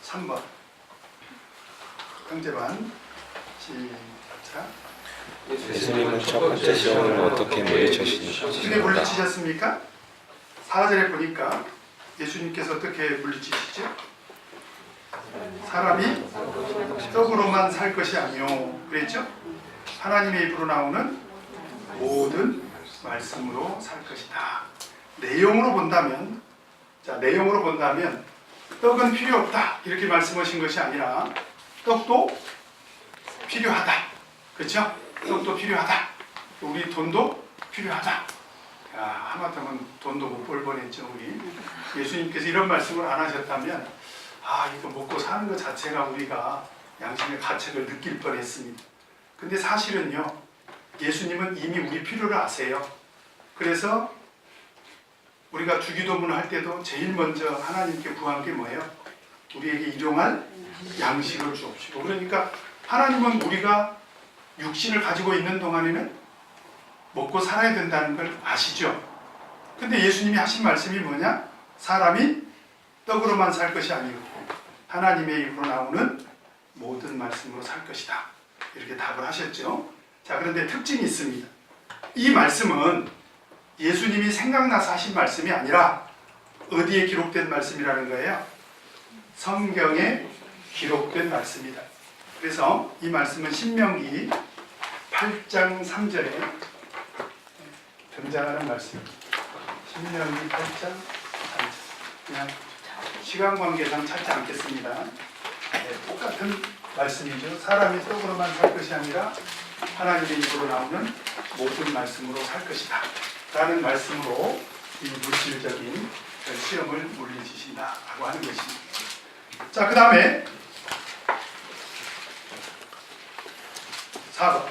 3번 형제반 시작. 예수님은 첫 번째 시험을 어떻게 어떻게 물리치십니까? 물리치셨습니까? 4절에 보니까 예수님께서 어떻게 물리치시죠? 사람이 떡으로만 살 것이 아니요 그랬죠? 하나님의 입으로 나오는 모든 말씀으로 살 것이다. 내용으로 본다면, 자, 내용으로 본다면 떡은 필요 없다 이렇게 말씀하신 것이 아니라 떡도 필요하다. 그렇죠? 떡도 필요하다. 우리 돈도 필요하다. 야, 하마터면 돈도 못 벌 뻔했죠. 우리 예수님께서 이런 말씀을 안 하셨다면 이거 먹고 사는 것 자체가 우리가 양심의 가책을 느낄 뻔했습니다. 근데 사실은요, 예수님은 이미 우리 필요를 아세요. 그래서 우리가 주기도문을 할 때도 제일 먼저 하나님께 구한 게 뭐예요? 우리에게 일용할 양식을 주옵시고. 그러니까 하나님은 우리가 육신을 가지고 있는 동안에는 먹고 살아야 된다는 걸 아시죠? 근데 예수님이 하신 말씀이 뭐냐? 사람이 떡으로만 살 것이 아니고 하나님의 입으로 나오는 모든 말씀으로 살 것이다. 이렇게 답을 하셨죠. 자, 그런데 특징이 있습니다. 이 말씀은 예수님이 생각나서 하신 말씀이 아니라 어디에 기록된 말씀이라는 거예요? 성경에 기록된 말씀이다. 그래서 이 말씀은 신명기 8장 3절에 등장하는 말씀입니다. 신명기 8장 3절. 그냥 시간 관계상 찾지 않겠습니다. 똑같은 말씀이죠. 사람이 떡으로만 살 것이 아니라 하나님의 입으로 나오는 모든 말씀으로 살 것이다 라는 말씀으로 이 물질적인 시험을 물리치신다라고 하는 것입니다. 자, 그 다음에 4번.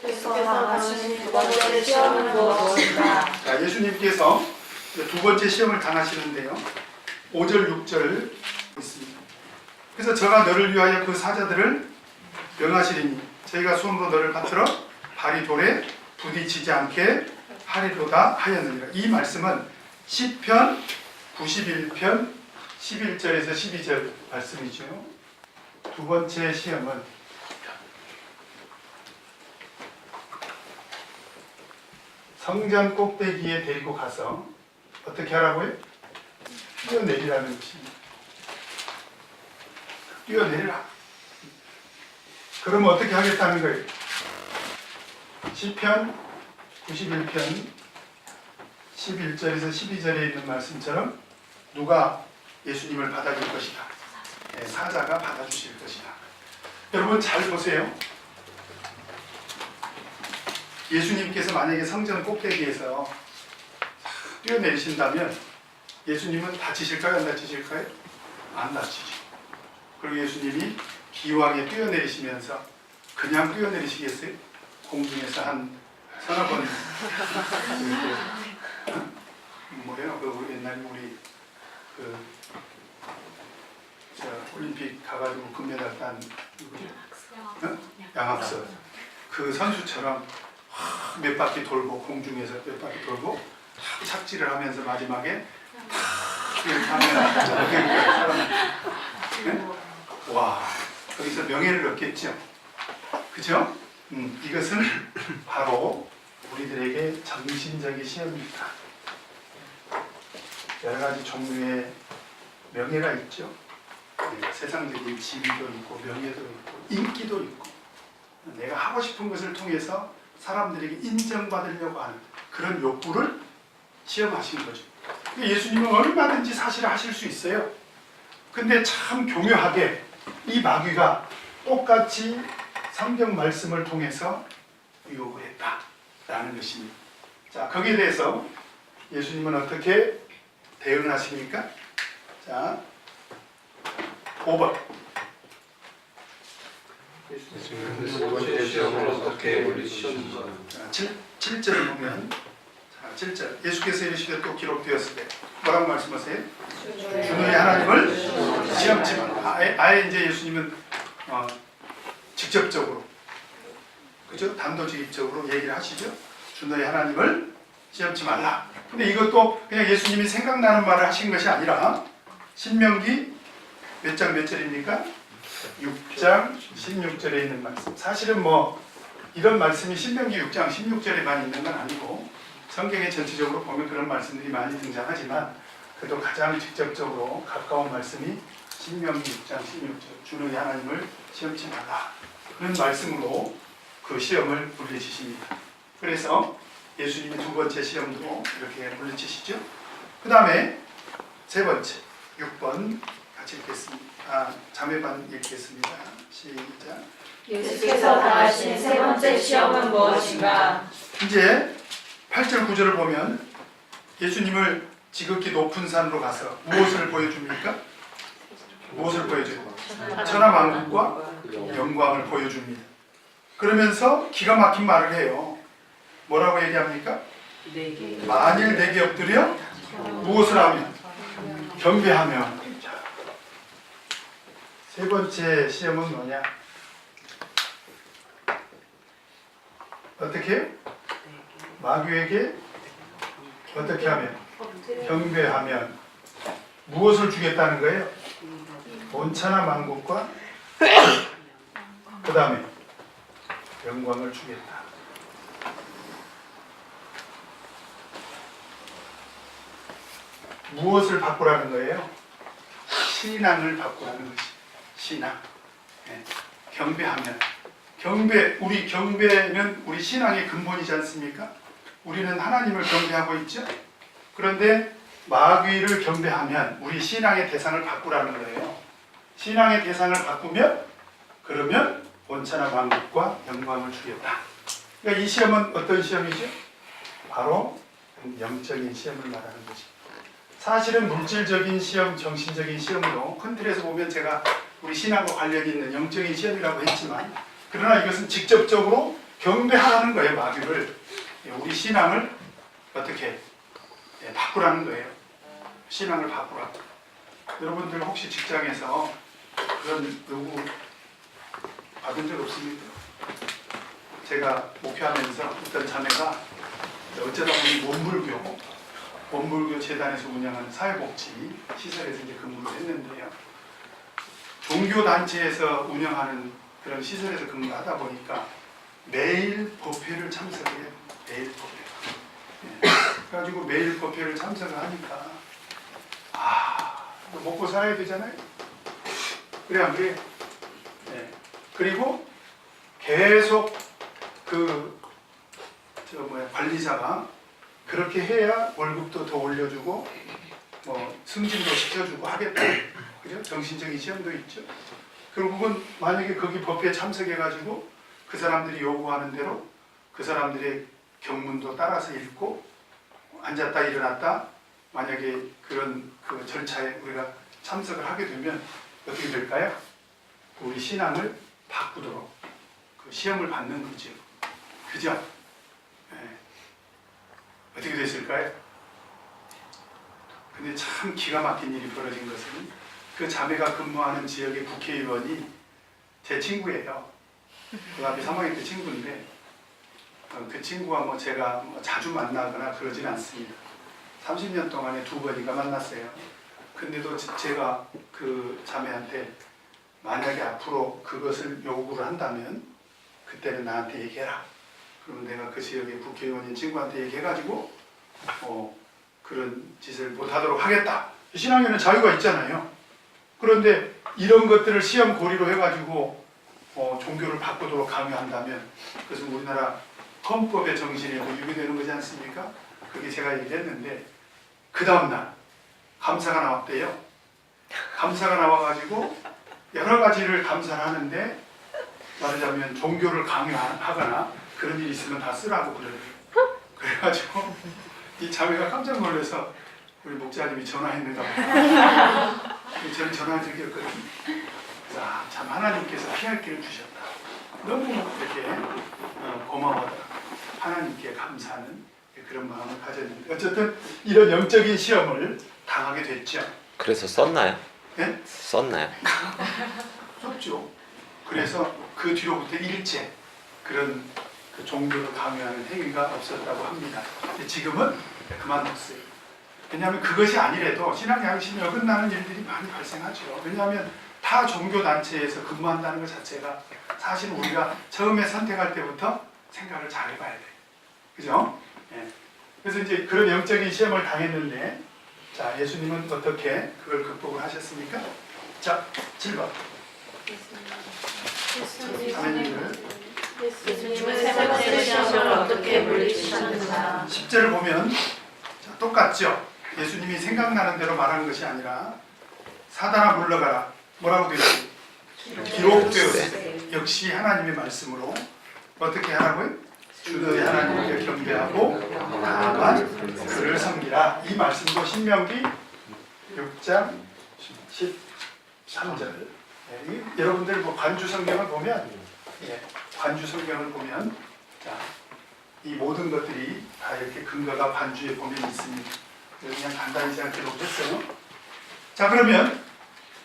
예수께서 하신 두 번째 시험은 무엇인가? 자, 예수님께서 두 번째 시험을 당하시는데요. 5절, 6절 있습니다. 그래서 저가 너를 위하여 그 사자들을 명하시리니 저희가 손으로 너를 받들어 발이 돌에 부딪히지 않게 하리로다 하였느니라. 이 말씀은 시편 91편 11절에서 12절 말씀이죠. 두 번째 시험은 성전 꼭대기에 데리고 가서 어떻게 하라고요? 뛰어내리라는 것입니다. 뛰어내리라. 그러면 어떻게 하겠다는 거예요? 시편 91편 11절에서 12절에 있는 말씀처럼 누가 예수님을 받아줄 것이다. 사자가 받아주실 것이다. 여러분 잘 보세요. 예수님께서 만약에 성전 꼭대기에서 뛰어내리신다면 예수님은 다치실까요? 안 다치실까요? 안 다치죠. 그리고 예수님이 기왕에 뛰어내리시면서 그냥 뛰어내리시겠어요? 공중에서 한 서너 번 뭐예요? 그 옛날에 우리 올림픽 가가지고 금메달 딴 누구죠? 양학서. 그 선수처럼 몇 바퀴 돌고 공중에서 몇 바퀴 돌고 착지를 하면서 마지막에 이렇게 하면 사람 와 거기서 명예를 얻겠죠. 그죠? 이것은 바로 우리들에게 정신적인 시험입니다. 여러 가지 종류의 명예가 있죠. 세상적인 지위도 있고 명예도 있고 인기도 있고 내가 하고 싶은 것을 통해서 사람들에게 인정받으려고 하는 그런 욕구를 시험하신 거죠. 예수님은 얼마든지 사실 하실 수 있어요. 근데 참 교묘하게 이 마귀가 똑같이 성경 말씀을 통해서 유혹을 했다라는 것입니다. 자, 거기에 대해서 예수님은 어떻게 대응하십니까? 자, 5번. 예수님께서 두 번째 시험을 어떻게 물리치셨는가? 7절을 보면, 자, 7절. 예수께서 이르시되 또 기록되었을 때 뭐라고 말씀하세요? 주 너희 하나님을 시험치 말라. 아예 이제 예수님은 직접적으로, 그죠? 단도직입적으로 얘기를 하시죠. 주 너희 하나님을 시험치 말라. 근데 이것도 그냥 예수님이 생각나는 말을 하신 것이 아니라 신명기 몇 장 몇 절입니까? 6장 16절에 있는 말씀. 사실은 뭐 이런 말씀이 신명기 6장 16절에만 있는 건 아니고 성경에 전체적으로 보면 그런 말씀들이 많이 등장하지만 그래도 가장 직접적으로 가까운 말씀이 신명기 6장 16절 주 너희 하나님을 시험치 말라. 그런 말씀으로 그 시험을 물리치십니다. 그래서 예수님이 두 번째 시험도 이렇게 물리치시죠. 그 다음에 세 번째 6번 같이 읽겠습니다. 자매반 읽겠습니다. 시작. 예수께서 당하신 세 번째 시험은 무엇인가? 이제 8절 9절을 보면 예수님을 지극히 높은 산으로 가서 무엇을 보여줍니까? 무엇을 보여줘요? 천하만국과 영광을 보여줍니다. 그러면서 기가 막힌 말을 해요. 뭐라고 얘기합니까? 만일 내게 엎드려 무엇을 하면? 경배하며. 세 번째 시험은 뭐냐? 어떻게 해요? 마귀에게 어떻게 하면? 경배하면. 무엇을 주겠다는 거예요? 온천하 만국과 그 다음에 영광을 주겠다. 무엇을 바꾸라는 거예요? 신앙을 바꾸라는 것이. 신앙. 네. 경배하면. 우리 경배는 우리 신앙의 근본이지 않습니까? 우리는 하나님을 경배하고 있죠. 그런데 마귀를 경배하면 우리 신앙의 대상을 바꾸라는 거예요. 신앙의 대상을 바꾸면 그러면 온천하 만국과 영광을 주겠다. 그러니까 이 시험은 어떤 시험이죠? 바로 영적인 시험을 말하는 것입니다. 사실은 물질적인 시험, 정신적인 시험도 큰 틀에서 보면 제가 우리 신앙과 관련이 있는 영적인 시험이라고 했지만 그러나 이것은 직접적으로 경배하라는 거예요. 마귀를. 우리 신앙을 어떻게 바꾸라는 거예요. 신앙을 바꾸라. 여러분들 혹시 직장에서 그런 요구 받은 적 없습니까? 제가 목회하면서 어떤 자매가 어쩌다 보니 원불교 재단에서 운영하는 사회복지 시설에서 이제 근무를 했는데요. 종교단체에서 운영하는 그런 시설에서 근무를 하다 보니까 매일 법회를 참석해요. 매일 법회. 그래가지고 매일 법회를 참석을 하니까 먹고 살아야 되잖아요. 그래 안 그래? 네. 그리고 계속 관리자가 그렇게 해야 월급도 더 올려주고 뭐 승진도 시켜주고 하겠다. 그죠? 정신적인 시험도 있죠. 결국은 만약에 거기 법회에 참석해가지고 그 사람들이 요구하는 대로 그 사람들의 경문도 따라서 읽고 앉았다 일어났다 만약에 그런 그 절차에 우리가 참석을 하게 되면 어떻게 될까요? 우리 신앙을 바꾸도록 그 시험을 받는 거죠. 그죠? 네. 어떻게 됐을까요? 근데 참 기가 막힌 일이 벌어진 것은 그 자매가 근무하는 지역의 국회의원이 제 친구예요. 그 앞에 3학년 때 친구인데 그 친구와 뭐 제가 뭐 자주 만나거나 그러진 않습니다. 30년 동안에 2번인가 만났어요. 근데도 제가 그 자매한테 만약에 앞으로 그것을 요구를 한다면 그때는 나한테 얘기해라. 그러면 내가 그 지역의 국회의원인 친구한테 얘기해가지고 그런 짓을 못하도록 하겠다. 신앙에는 자유가 있잖아요. 그런데 이런 것들을 시험 고리로 해가지고 종교를 바꾸도록 강요한다면 그것은 우리나라 헌법의 정신에도 유배되는 거지 않습니까? 그게 제가 얘기했는데 그 다음날 감사가 나왔대요. 감사가 나와가지고 여러 가지를 감사를 하는데 말하자면 종교를 강요하거나 그런 일이 있으면 다 쓰라고 그래요. 그래가지고 이 자매가 깜짝 놀라서 우리 목사님이 전화했는가 봐요. 저는 전화드렸거든요. 자, 참 하나님께서 피할 길을 주셨다. 너무 이렇게 고마워하더라. 하나님께 감사하는 그런 마음을 가졌는데 어쨌든 이런 영적인 시험을 당하게 됐죠. 그래서 썼나요? 네? 썼나요? 썼죠. 그래서 그 뒤로부터 일제 그런 그 종교를 강요하는 행위가 없었다고 합니다. 근데 지금은 그만뒀어요. 왜냐하면 그것이 아니래도 신앙 양심이 어긋나는 일들이 많이 발생하죠. 왜냐하면 타 종교 단체에서 근무한다는 것 자체가 사실 우리가 처음에 선택할 때부터 생각을 잘 해봐야 돼요. 그죠? 예. 그래서 이제 그런 영적인 시험을 당했는데 자, 예수님은 어떻게 그걸 극복을 하셨습니까? 자, 7번. 예수님은 세 번째 시험을 어떻게 물리치셨는가? 10절을 보면 자, 똑같죠? 예수님이 생각나는 대로 말하는 것이 아니라 사단아 물러가라. 뭐라고 되어 있어요? 기록되었어요. 역시 하나님의 말씀으로 어떻게 하라고요? 주너의 하나님께 경배하고 다만 그를 섬기라. 이 말씀도 신명기 6장 13절. 여러분들 뭐 관주 성경을 보면 관주 성경을 보면 자, 이 모든 것들이 다 이렇게 근거가 관주에 보면 있습니다. 그냥 간단히 제가 기록했어요. 자, 그러면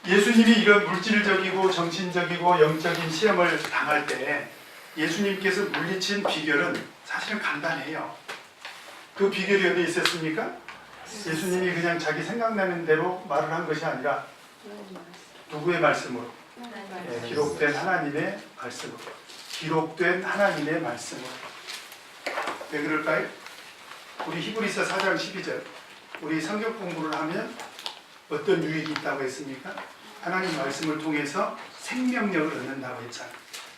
예수님이 이런 물질적이고 정신적이고 영적인 시험을 당할 때 예수님께서 물리친 비결은 사실은 간단해요. 그 비결이 어디에 있었습니까? 예수님이 그냥 자기 생각나는 대로 말을 한 것이 아니라 누구의 말씀으로? 기록된 하나님의 말씀으로. 기록된 하나님의 말씀으로. 왜 그럴까요? 우리 히브리서 4장 12절 우리 성경 공부를 하면 어떤 유익이 있다고 했습니까? 하나님 말씀을 통해서 생명력을 얻는다고 했잖아요.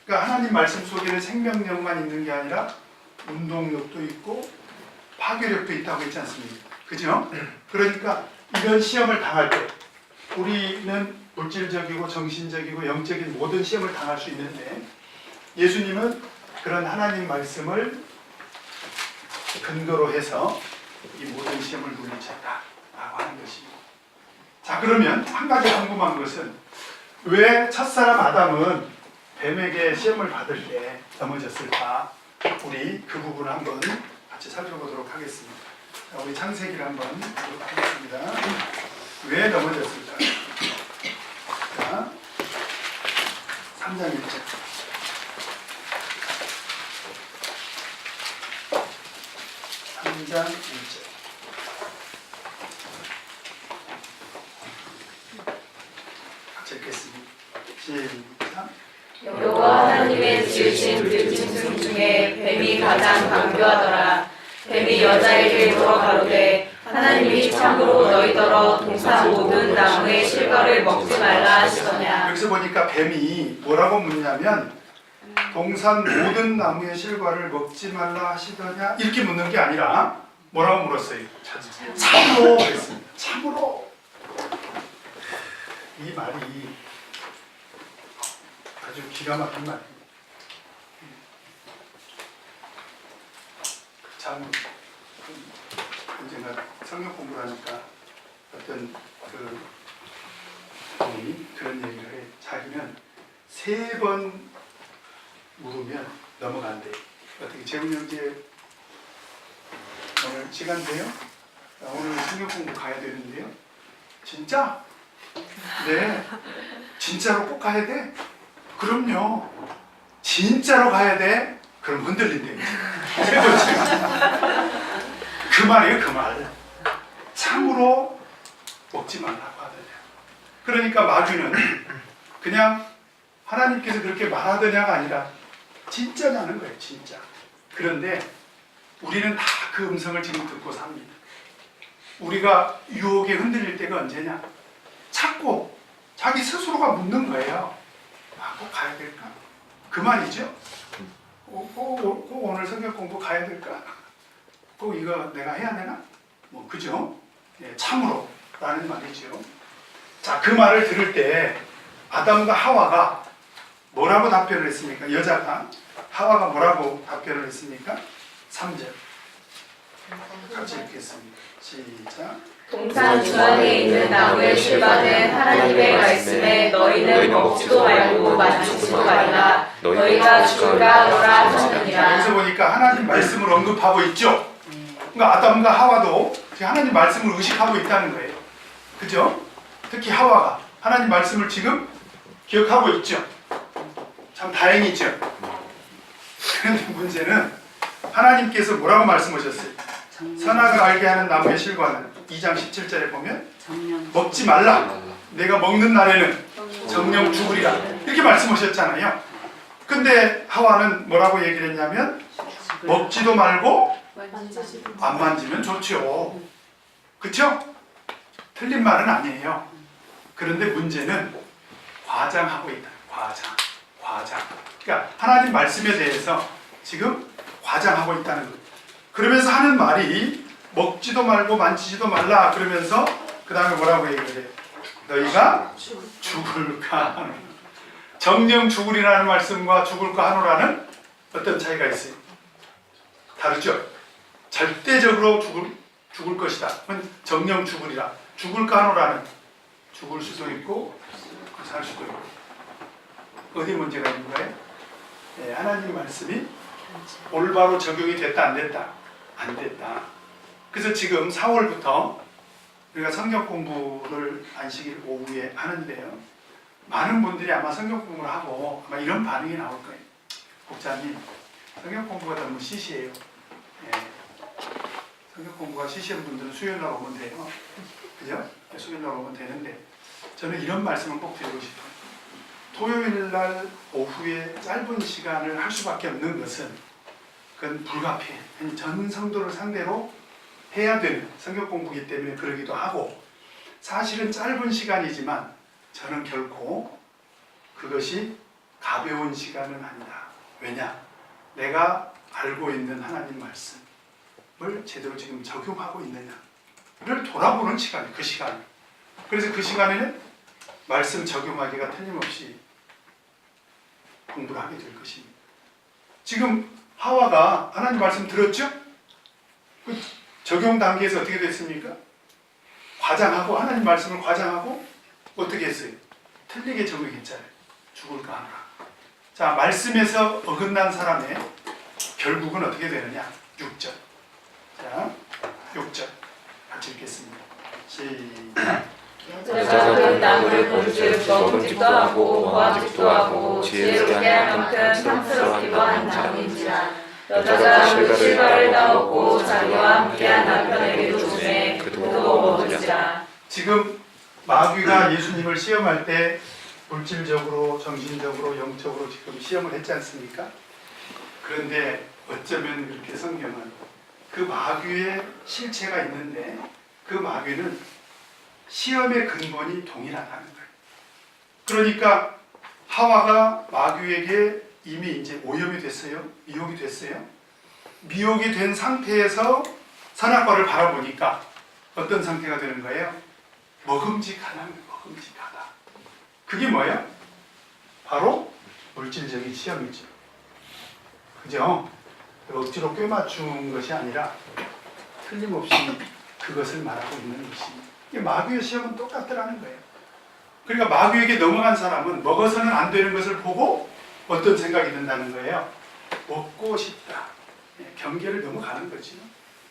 그러니까 하나님 말씀 속에는 생명력만 있는 게 아니라 운동력도 있고 파괴력도 있다고 했지 않습니까? 그죠? 그러니까 이런 시험을 당할 때 우리는 물질적이고 정신적이고 영적인 모든 시험을 당할 수 있는데 예수님은 그런 하나님 말씀을 근거로 해서 이 모든 시험을 물리쳤다라고 하는 것입니다. 자, 그러면 한 가지 궁금한 것은 왜 첫사람 아담은 뱀에게 시험을 받을 때 넘어졌을까? 우리 그 부분을 한번 같이 살펴보도록 하겠습니다. 자, 우리 창세기를 한번 보도록 하겠습니다. 왜 넘어졌을까? 자, 3장 1절. 같이 읽겠습니다. 시작. 여호와 하나님의 지으신 들짐승 중에 뱀이 가장 강교하더라. 뱀이 여자에게 물어 가로되 하나님이 참으로 너희더러 동산 모든 나무의 실과를 먹지 말라 하시더냐. 여기서 보니까 뱀이 뭐라고 묻냐면 동산 모든 나무의 실과를 먹지 말라 하시더냐 이렇게 묻는 게 아니라 뭐라고 물었어요? 참으로 그랬습니다. 참으로. 이 말이 아주 기가 막힌 말입니다. 참 언젠가 성경 공부를 하니까 어떤 그 분이 그런 얘기를 해. 자기는 3번 물으면 넘어간대. 어떻게 재훈 형제 오늘 시간 돼요? 오늘 성경 공부 가야 되는데요. 진짜? 네. 진짜로 꼭 가야 돼? 그럼요. 진짜로 가야 돼? 그럼 흔들린대. 세 번째가. 그 말이에요, 그 말. 참으로 먹지 말라고 하더냐. 그러니까 마귀는 그냥 하나님께서 그렇게 말하더냐가 아니라 진짜냐는 거예요, 진짜. 그런데 우리는 다 그 음성을 지금 듣고 삽니다. 우리가 유혹에 흔들릴 때가 언제냐? 자꾸 자기 스스로가 묻는 거예요. 아, 꼭 가야 될까? 그 말이죠. 꼭 오늘 성경 공부 가야 될까? 꼭 이거 내가 해야 되나? 뭐 그죠? 예, 참으로 라는 말이죠. 자, 그 말을 들을 때 아담과 하와가 뭐라고 답변을 했습니까? 여자가 하와가 뭐라고 답변을 했습니까? 3절 같이 읽겠습니다. 시작. 동산 중앙에 있는 나무의 실과는 하나님의 말씀에 너희는 먹지도 말고 만지지도 말라. 너희가 죽을까 하노라 하셨느니라. 여기서 보니까 하나님 말씀을 언급하고 있죠. 그러니까 아담과 하와도 지금 하나님 말씀을 의식하고 있다는 거예요. 그죠? 특히 하와가 하나님 말씀을 지금 기억하고 있죠. 참 다행이죠. 그런데 문제는 하나님께서 뭐라고 말씀하셨어요? 선악을 알게 하는 나무의 실과는 2장 17절에 보면 먹지 말라. 내가 먹는 날에는 정령 죽으리라. 이렇게 말씀하셨잖아요. 근데 하와는 뭐라고 얘기를 했냐면 먹지도 말고 안 만지면 좋죠. 그쵸? 틀린 말은 아니에요. 그런데 문제는 과장하고 있다. 과장. 그러니까 하나님 말씀에 대해서 지금 과장하고 있다는 거예요. 그러면서 하는 말이 먹지도 말고 만지지도 말라. 그러면서 그 다음에 뭐라고 얘기를 해요? 너희가 죽을까 하노라. 정령 죽으리라는 말씀과 죽을까 하노라는 어떤 차이가 있어요? 다르죠? 절대적으로 죽을 것이다. 정령 죽으리라. 죽을까 하노라는 죽을 수도 있고 살 수도 있고. 어디 문제가 있는 거예요? 네, 하나님 말씀이 올바로 적용이 됐다 안 됐다? 안 됐다. 그래서 지금 4월부터 우리가 성경 공부를 안식일 오후에 하는데요. 많은 분들이 아마 성경 공부를 하고 아마 이런 반응이 나올 거예요. 목사님, 성경 공부가 너무 시시해요. 예. 성경 공부가 시시한 분들은 수요일 날 오면 돼요. 그죠? 수요일 날 오면 되는데 저는 이런 말씀을 꼭 드리고 싶어요. 토요일 날 오후에 짧은 시간을 할 수밖에 없는 것은 그건 불가피해. 전 성도를 상대로 해야 되는 성경 공부이기 때문에 그러기도 하고 사실은 짧은 시간이지만 저는 결코 그것이 가벼운 시간은 아니다. 왜냐? 내가 알고 있는 하나님 말씀을 제대로 지금 적용하고 있느냐를 돌아보는 시간, 그 시간. 그래서 그 시간에는 말씀 적용하기가 틀림없이 공부를 하게 될 것입니다. 지금 하와가 하나님 말씀 들었죠? 그 적용 단계에서 어떻게 됐습니까? 과장하고 하나님 말씀을 과장하고 어떻게 했어요? 틀리게 적용했잖아요. 죽을까 하노라. 자, 말씀에서 어긋난 사람의 결국은 어떻게 되느냐? 6절. 자, 6절 같이 읽겠습니다. 시작. 여자가 그 나무를 본즉 먹음직도 하고 모함직도 하고 지혜롭게 하는 만큼 탐스럽기도 한 나무인지라. 여자가 그 실과를 따먹고 자기와 함께한 남편에게도 주매 그도 먹은지라. 지금 마귀가 예수님을 시험할 때 물질적으로, 정신적으로, 영적으로 지금 시험을 했지 않습니까? 그런데 어쩌면 그렇게 성경은 그 마귀의 실체가 있는데 그 마귀는 시험의 근본이 동일하다는 거예요. 그러니까 하와가 마귀에게 이미 이제 오염이 됐어요. 미혹이 됐어요. 미혹이 된 상태에서 선악과를 바라보니까 어떤 상태가 되는 거예요? 먹음직하다. 그게 뭐예요? 바로 물질적인 시험이죠. 그죠? 억지로 꿰맞춘 것이 아니라 틀림없이 그것을 말하고 있는 것입니다. 마귀의 시험은 똑같더라는 거예요. 그러니까 마귀에게 넘어간 사람은 먹어서는 안 되는 것을 보고 어떤 생각이 든다는 거예요? 먹고 싶다. 경계를 넘어가는 거죠.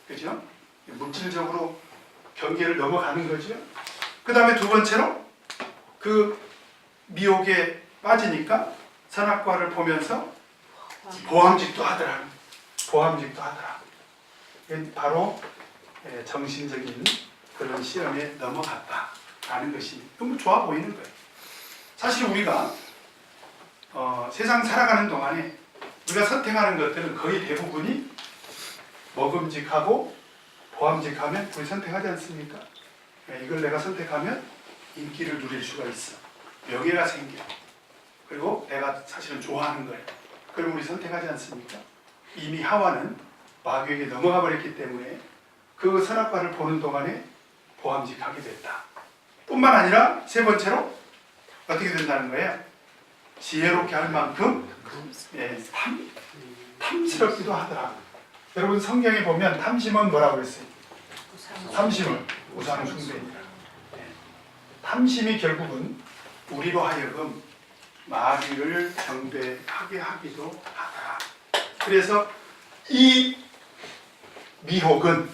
그죠? 물질적으로 경계를 넘어가는 거죠. 그 다음에 두 번째로 그 미혹에 빠지니까 선악과를 보면서 보암직도 하더라. 바로 정신적인 그런 시험에 넘어갔다라는 것이 너무 좋아 보이는 거예요. 사실 우리가 세상 살아가는 동안에 우리가 선택하는 것들은 거의 대부분이 먹음직하고 보암직하면 우리 선택하지 않습니까? 이걸 내가 선택하면 인기를 누릴 수가 있어. 명예가 생겨. 그리고 내가 사실은 좋아하는 거예요. 그럼 우리 선택하지 않습니까? 이미 하와는 마귀에게 넘어가 버렸기 때문에 그 선악과를 보는 동안에 보암직하게 됐다. 뿐만 아니라 세 번째로 어떻게 된다는 거예요? 지혜롭게 할 만큼 탐스럽기도 하더라. 여러분 성경에 보면 탐심은 뭐라고 그랬어요? 탐심은 우상 숭배니라. 탐심이 결국은 우리로 하여금 마귀를 경배하게 하기도 하더라. 그래서 이 미혹은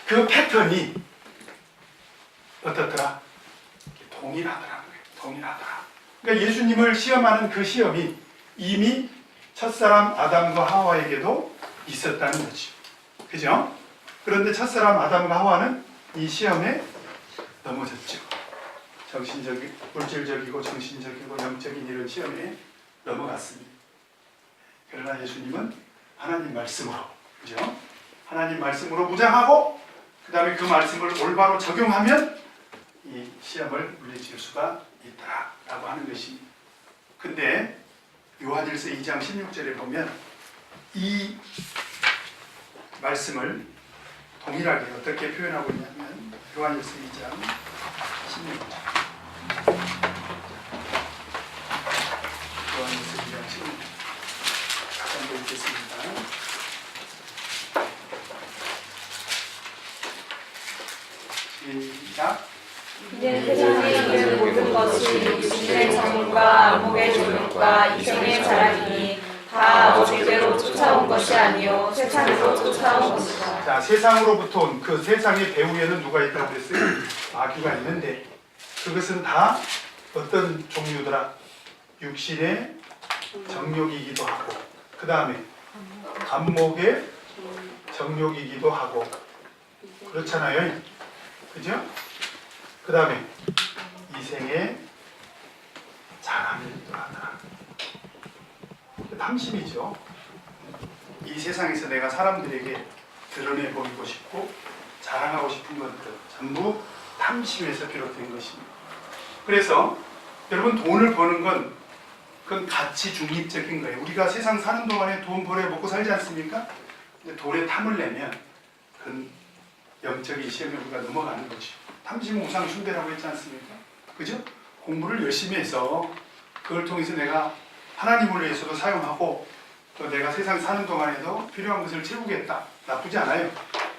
그 패턴이 어떻더라? 동일하더라고요. 동일하더라. 그러니까 예수님을 시험하는 그 시험이 이미 첫사람 아담과 하와에게도 있었다는 거죠. 그죠? 그런데 첫사람 아담과 하와는 이 시험에 넘어졌죠. 정신적인, 물질적이고 정신적이고 영적인 이런 시험에 넘어갔습니다. 그러나 예수님은 하나님 말씀으로, 그죠? 하나님 말씀으로 무장하고 그 다음에 그 말씀을 올바로 적용하면 이 시험을 물리칠 수가 있다라고 하는 것입니다. 근데 요한일서 2장 16절에 보면 이 말씀을 동일하게 어떻게 표현하고 있냐면 요한일서 2장 16절 요한일서 2장 16절 다시 한번 읽겠습니다. 시작. 이는 세상에 있는 모든 것이 육신의 정욕과 안목의 정욕과 이생의 자랑이니 다 아버지께로 쫓아온 것이 아니요 세상으로 쫓아온 것이다. 자, 세상으로부터 온 그 세상의 배후에는 누가 있다고 그랬어요? 마귀가 있는데 그것은 다 어떤 종류더라? 육신의 정욕이기도 하고 그 다음에 안목의 정욕이기도 하고 그렇잖아요. 그죠? 그 다음에 이생의 자랑이기도 하더라. 탐심이죠. 이 세상에서 내가 사람들에게 드러내 보이고 싶고 자랑하고 싶은 것들 전부 탐심에서 비롯된 것입니다. 그래서 여러분 돈을 버는 건 그건 가치 중립적인 거예요. 우리가 세상 사는 동안에 돈 벌어 먹고 살지 않습니까? 근데 돈에 탐을 내면 그건 영적인 시험에 우리가 넘어가는 거죠. 탐심은 우상 숭배라고 했지 않습니까? 그죠? 공부를 열심히 해서 그걸 통해서 내가 하나님을 위해서도 사용하고 또 내가 세상 사는 동안에도 필요한 것을 채우겠다. 나쁘지 않아요.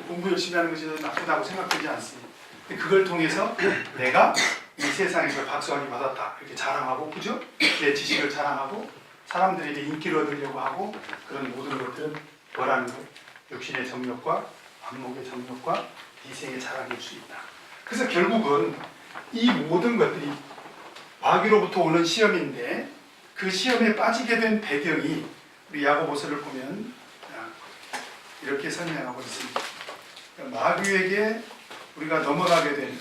공부 열심히 하는 것이 나쁘다고 생각되지 않습니다. 그걸 통해서 내가 이 세상에서 박수하기 받았다. 이렇게 자랑하고, 그죠? 내 지식을 자랑하고 사람들에게 인기를 얻으려고 하고 그런 모든 것들은 뭐라는 거예요? 육신의 정욕과 안목의 정욕과 이생의 자랑일 수 있다. 그래서 결국은 이 모든 것들이 마귀로부터 오는 시험인데 그 시험에 빠지게 된 배경이 우리 야고보서를 보면 이렇게 설명하고 있습니다. 마귀에게 우리가 넘어가게 된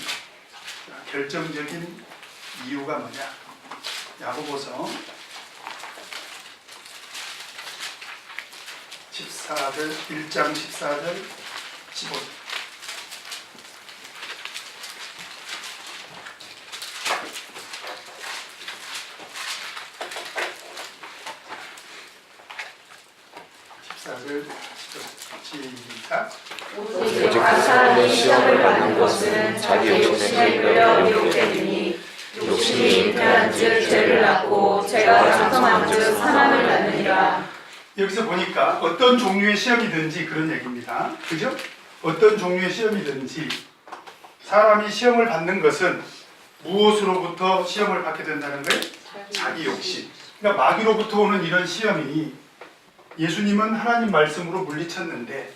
결정적인 이유가 뭐냐? 야고보서 14절 1장 14절 15절 시작. 오직 각 사람이 시험을 받는 것은 자기 욕심에 끌려 미혹되리니 욕심이 잉태한즉 죄를 낳고 죄가 장성한즉 사망을 낳느니라. 여기서 보니까 어떤 종류의 시험이든지 그런 얘기입니다. 그죠? 어떤 종류의 시험이든지 사람이 시험을 받는 것은 무엇으로부터 시험을 받게 된다는 거예요? 자기 욕심. 그러니까 마귀로부터 오는 이런 시험이 예수님은 하나님 말씀으로 물리쳤는데,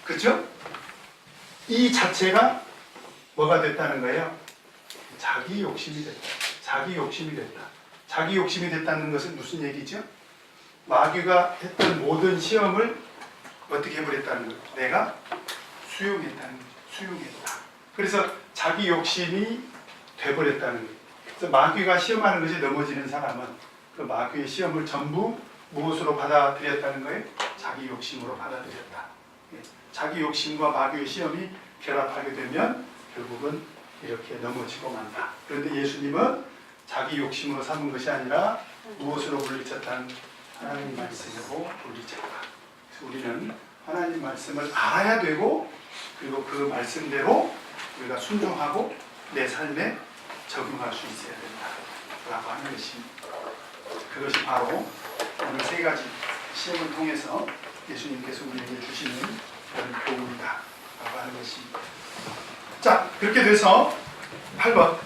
그죠? 이 자체가 뭐가 됐다는 거예요? 자기 욕심이 됐다. 자기 욕심이 됐다. 자기 욕심이 됐다는 것은 무슨 얘기죠? 마귀가 했던 모든 시험을 어떻게 해버렸다는 거예요? 내가 수용했다는 거죠. 수용했다. 그래서 자기 욕심이 돼버렸다는 거예요. 그래서 마귀가 시험하는 것이 넘어지는 사람은 그 마귀의 시험을 전부 무엇으로 받아들였다는 거예요? 자기 욕심으로 받아들였다. 자기 욕심과 마귀의 시험이 결합하게 되면 결국은 이렇게 넘어지고 만다. 그런데 예수님은 자기 욕심으로 삼은 것이 아니라 무엇으로 물리쳤다는 하나님 말씀으로 물리쳤다. 그래서 우리는 하나님 말씀을 알아야 되고 그리고 그 말씀대로 우리가 순종하고 내 삶에 적용할 수 있어야 된다라고 하는 것입니다. 그것이 바로 오늘 세 가지 시험을 통해서 예수님께서 우리에게 주시는 그런 교훈이다라고 하는 것입니다. 자, 그렇게 돼서 8번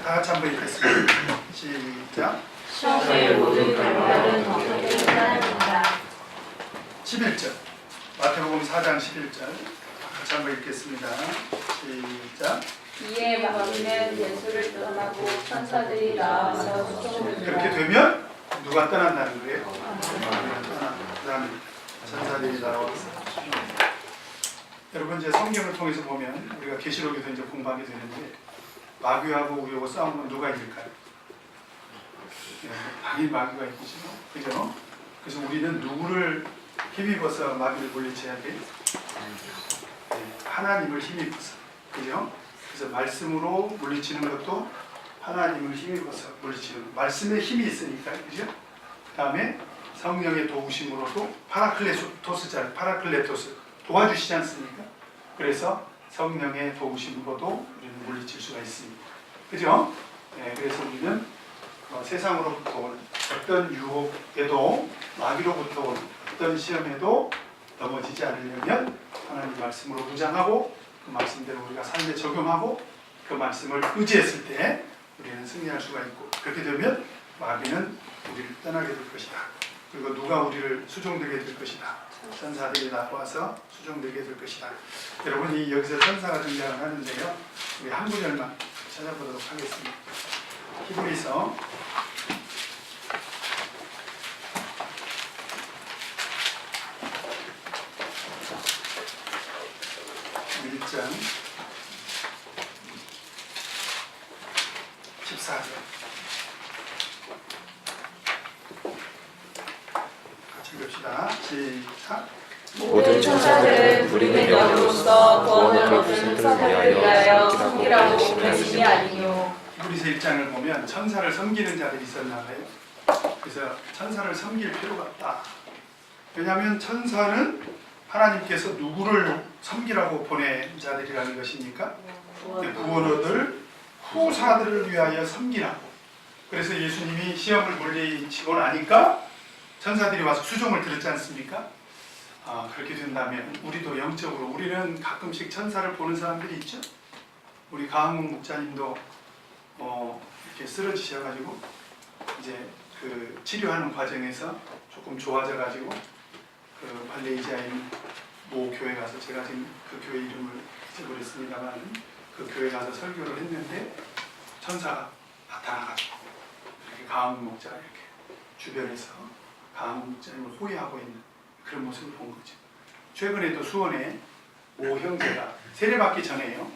다 같이 한번 읽겠습니다. 시작. 시험의 모든 결과는 정성에 따릅니다. 11절 마태복음 4장 11절 같이 한번 읽겠습니다. 시작. 이에 마귀는 예수를 떠나고 천사들이 나와서 수종을 그렇게 되면 누가 떠난다는 거예요? 마귀가 떠나. 그 다음에 천사들이 나와서 여러분 이제 성경을 통해서 보면 우리가 계시록에서 이제 공부하게 되는데 마귀하고 우리하고 싸우면 누가 이길까요? 네, 당연히 마귀가 이기죠. 그죠? 그래서 우리는 누구를 힘입어서 마귀를 물리쳐야 돼요? 네, 하나님을 힘입어서. 그죠? 그래서 말씀으로 물리치는 것도 하나님을 힘입어서 물리치는 말씀에 힘이 있으니까요. 그죠? 그 다음에 성령의 도우심으로도 파라클레토스 도와주시지 않습니까? 그래서 성령의 도우심으로도 우리는 물리칠 수가 있습니다. 그죠? 네, 그래서 우리는 세상으로부터 온 어떤 유혹에도 마귀로부터 온 어떤 시험에도 넘어지지 않으려면 하나님 말씀으로 무장하고 그 말씀대로 우리가 삶에 적용하고 그 말씀을 의지했을 때 우리는 승리할 수가 있고 그렇게 되면 마귀는 우리를 떠나게 될 것이다. 그리고 누가 우리를 수종되게 될 것이다. 천사들이 나와서 수종되게 될 것이다. 여러분이 여기서 천사가 등장을 하는데요. 우리 한 구절만 찾아보도록 하겠습니다. 히브리서 1장 14절 같이 읽읍시다. 시작. 모든 천사들은 우리 능력으로서 구원을 얻은 천사들을 위하여 섬기라고 부르심이 아니뇨. 히브리서 1장을 보면 천사를 섬기는 자들이 있었나 봐요. 그래서 천사를 섬길 필요가 없다. 왜냐하면 천사는 하나님께서 누구를 섬기라고 보낸 자들이라는 것입니까? 구원 얻을 후사들을 위하여 섬기라고. 그래서 예수님이 시험을 물리치고 나니까 천사들이 와서 수종을 들었지 않습니까? 그렇게 된다면 우리도 영적으로 우리는 가끔씩 천사를 보는 사람들이 있죠. 우리 강흥 목자님도 이렇게 쓰러지셔가지고 이제 그 치료하는 과정에서 조금 좋아져가지고 그 발레이지아에 있는 모 교회 가서 제가 지금 그 교회 이름을 잊어버렸습니다만 그 교회 가서 설교를 했는데 천사가 나타나가지고 이렇게 강흥 목자 이렇게 주변에서 강흥 목자님을 호위하고 있는 그런 모습을 본 거죠. 최근에도 수원에 모 형제가 세례받기 전에요.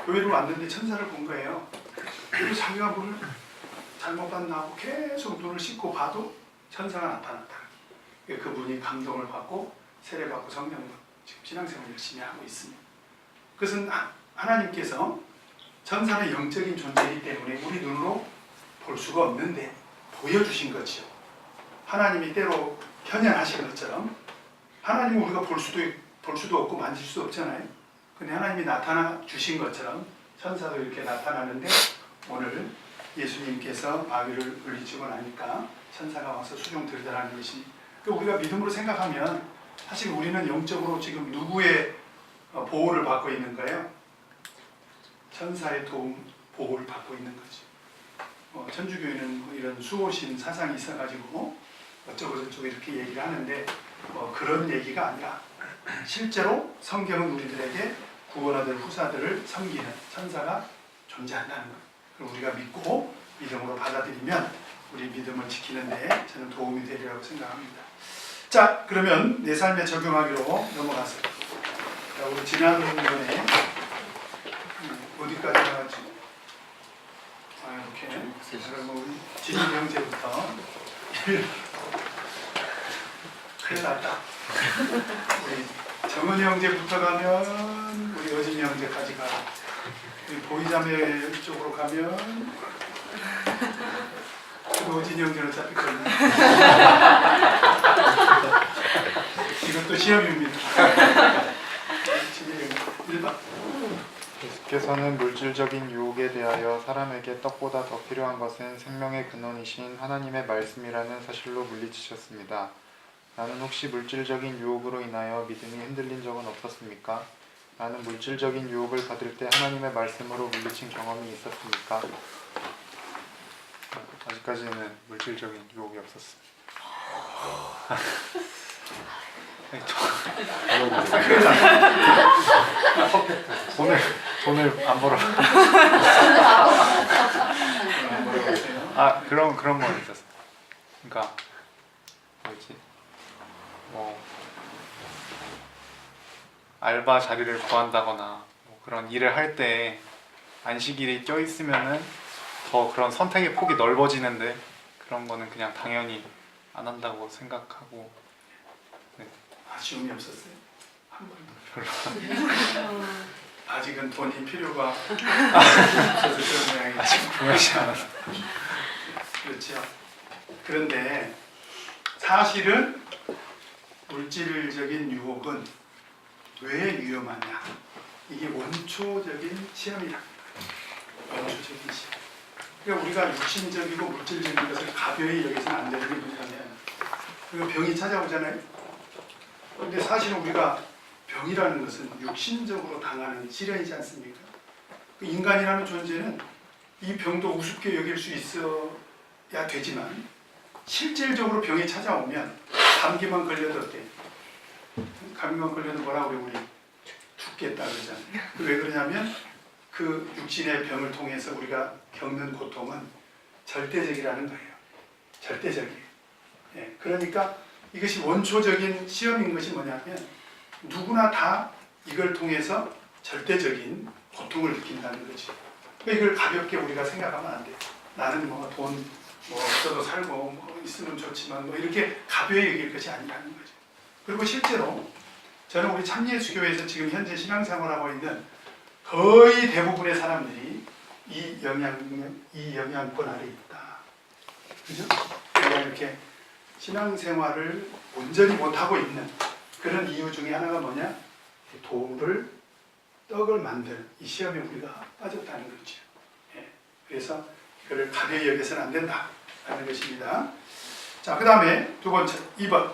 교회를 왔는데 천사를 본 거예요. 그리고 자기가 뭘 잘못 봤나 하고 계속 눈을 씻고 봐도 천사가 나타났다. 그분이 감동을 받고 세례받고 성령을 지금 신앙생활을 열심히 하고 있습니다. 그것은 하나님께서 천사는 영적인 존재이기 때문에 우리 눈으로 볼 수가 없는데 보여주신 거죠. 하나님이 때로 현현하신 것처럼 하나님은 우리가 볼 수도 없고 만질 수도 없잖아요. 근데 하나님이 나타나 주신 것처럼 천사도 이렇게 나타나는데 오늘 예수님께서 마귀를 물리치고 나니까 천사가 와서 수종 들더라는 것이 우리가 믿음으로 생각하면 사실 우리는 영적으로 지금 누구의 보호를 받고 있는 거예요? 천사의 도움, 보호를 받고 있는 거죠. 천주교에는 이런 수호신 사상이 있어가지고 어쩌고 저쩌고 이렇게 얘기를 하는데 그런 얘기가 아니라 실제로 성경은 우리들에게 구원 얻을 후사들을 섬기는 천사가 존재한다는 것. 그걸 우리가 믿고 믿음으로 받아들이면 우리 믿음을 지키는 데 저는 도움이 되리라고 생각합니다. 자, 그러면 내 삶에 적용하기로 넘어가서 자, 우리 지난번에 어디까지 나갔지? 이렇게 그러면 우리 진희 형제부터 큰일 났다. 우리 정은이 형제부터 가면 우리 여진이 형제까지 가. 우리 보이자매 쪽으로 가면 조진이 형제는 어차피 걸려. 이것도 시험입니다. 1번. 예수께서는 물질적인 유혹에 대하여 사람에게 떡보다 더 필요한 것은 생명의 근원이신 하나님의 말씀이라는 사실로 물리치셨습니다. 나는 혹시 물질적인 유혹으로 인하여 믿음이 흔들린 적은 없었습니까? 나는 물질적인 유혹을 받을 때 하나님의 말씀으로 물리친 경험이 있었습니까? 아직까지는 물질적인 유혹이 없었습니다. 돈을 안 벌어. 아 그런 건 있었어. 그러니까 뭐지? 뭐 알바 자리를 구한다거나 뭐 그런 일을 할 때 안식일이 껴 있으면은 더 그런 선택의 폭이 넓어지는데 그런 거는 그냥 당연히 안 한다고 생각하고. 아쉬움이 없었어요? 한 번도? 별로. 아직은 돈이 필요가 없어서 그런 모양이죠. 아직 구하지 않았어. 그렇죠. 그런데 사실은 물질적인 유혹은 왜 위험하냐? 이게 원초적인 시험이랍니다. 원초적인 시험. 그러니까 우리가 육신적이고 물질적인 것을 가벼이 여기서는 안 되는 게 뭐냐면 우리가 병이 찾아오잖아요. 근데 사실은 우리가 병이라는 것은 육신적으로 당하는 시련이지 않습니까? 인간이라는 존재는 이 병도 우습게 여길 수 있어야 되지만 실질적으로 병이 찾아오면 감기만 걸려도 어때? 감기만 걸려도 뭐라고 그래 우리 죽겠다 그러잖아요. 왜 그러냐면 그 육신의 병을 통해서 우리가 겪는 고통은 절대적이라는 거예요. 절대적이에요. 예, 그러니까 이것이 원초적인 시험인 것이 뭐냐면 누구나 다 이걸 통해서 절대적인 고통을 느낀다는 거지. 그러니까 이걸 가볍게 우리가 생각하면 안 돼요. 나는 뭐 돈 뭐 없어도 살고 뭐 있으면 좋지만 뭐 이렇게 가벼이 여길 것이 아니라는 거죠. 그리고 실제로 저는 우리 참예수교회에서 지금 현재 신앙생활하고 있는 거의 대부분의 사람들이 이 영향권 아래 있다. 그죠? 우리가 이렇게 신앙생활을 온전히 못하고 있는 그런 이유 중에 하나가 뭐냐? 떡을 만들 이 시험에 우리가 빠졌다는 거죠. 예. 그래서 이거를 가벼이 여겨서는 안 된다라는 것입니다. 자, 그 다음에 두 번째, 2번.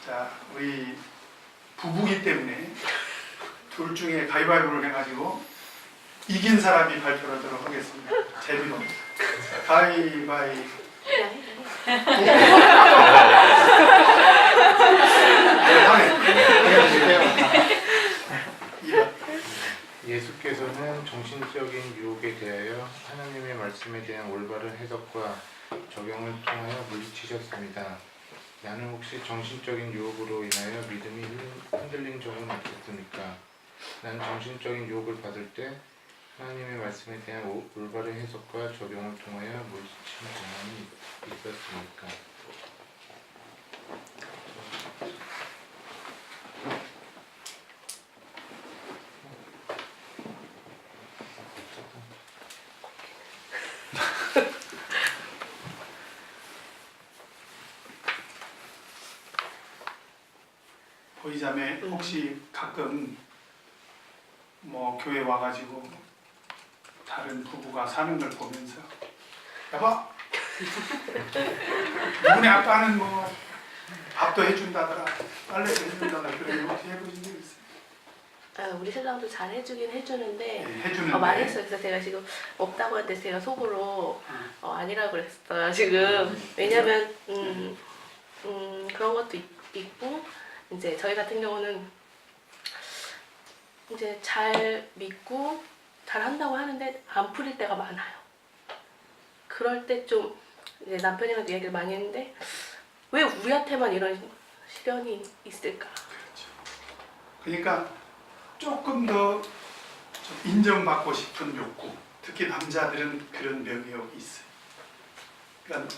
자, 우리 부부기 때문에 둘 중에 가위바위보를 해가지고 이긴 사람이 발표를 하도록 하겠습니다. 재미로. 가위바위보. 예수께서는 정신적인 유혹에 대하여 하나님의 말씀에 대한 올바른 해석과 적용을 통하여 물리치셨습니다. 나는 혹시 정신적인 유혹으로 인하여 믿음이 흔들린 적은 없었습니까? 난 정신적인 유혹을 받을 때 하나님의 말씀에 대한 올바른 해석과 적용을 통하여 물리친 경험이 있었습니까? 보이자매 혹시 가끔 뭐 교회 와가지고 다른 부부가 사는 걸 보면서 여보 누구네 아빠는 뭐 밥도 해준다더라 빨래도 해준다더라 그런 거 어떻게 해보신 적 있어요? 아, 우리 신랑도 잘 해주긴 해주는데 네, 해주는데 말했어요. 그래서 제가 지금 없다고 했는데 제가 속으로 아니라고 그랬어요 지금. 왜냐면 그런 것도 있고 이제 저희 같은 경우는 이제 잘 믿고 잘 한다고 하는데 안 풀릴 때가 많아요. 그럴 때 좀 이제 남편이랑도 얘기를 많이 했는데 왜 우리한테만 이런 시련이 있을까? 그렇죠. 그러니까 조금 더 좀 인정받고 싶은 욕구, 특히 남자들은 그런 명욕이 있어요. 그러니까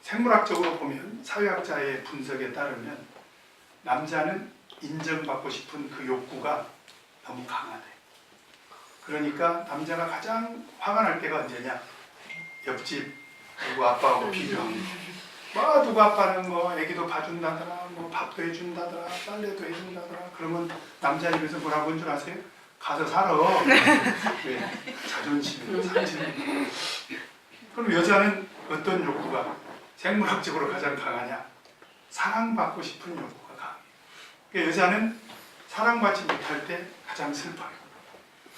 생물학적으로 보면 사회학자의 분석에 따르면 남자는 인정받고 싶은 그 욕구가 너무 강하대. 그러니까 남자가 가장 화가 날 때가 언제냐? 옆집 누구 아빠하고 비교합니다. 뭐 누구 아빠는 뭐 애기도 봐준다더라, 뭐 밥도 해준다더라, 빨래도 해준다더라. 그러면 남자 입에서 뭐라고 한 줄 아세요? 가서 살아. 왜? 자존심, 상심. 그럼 여자는 어떤 욕구가 생물학적으로 가장 강하냐? 사랑받고 싶은 욕구가 강해요. 그러니까 여자는 사랑받지 못할 때 가장 슬퍼요.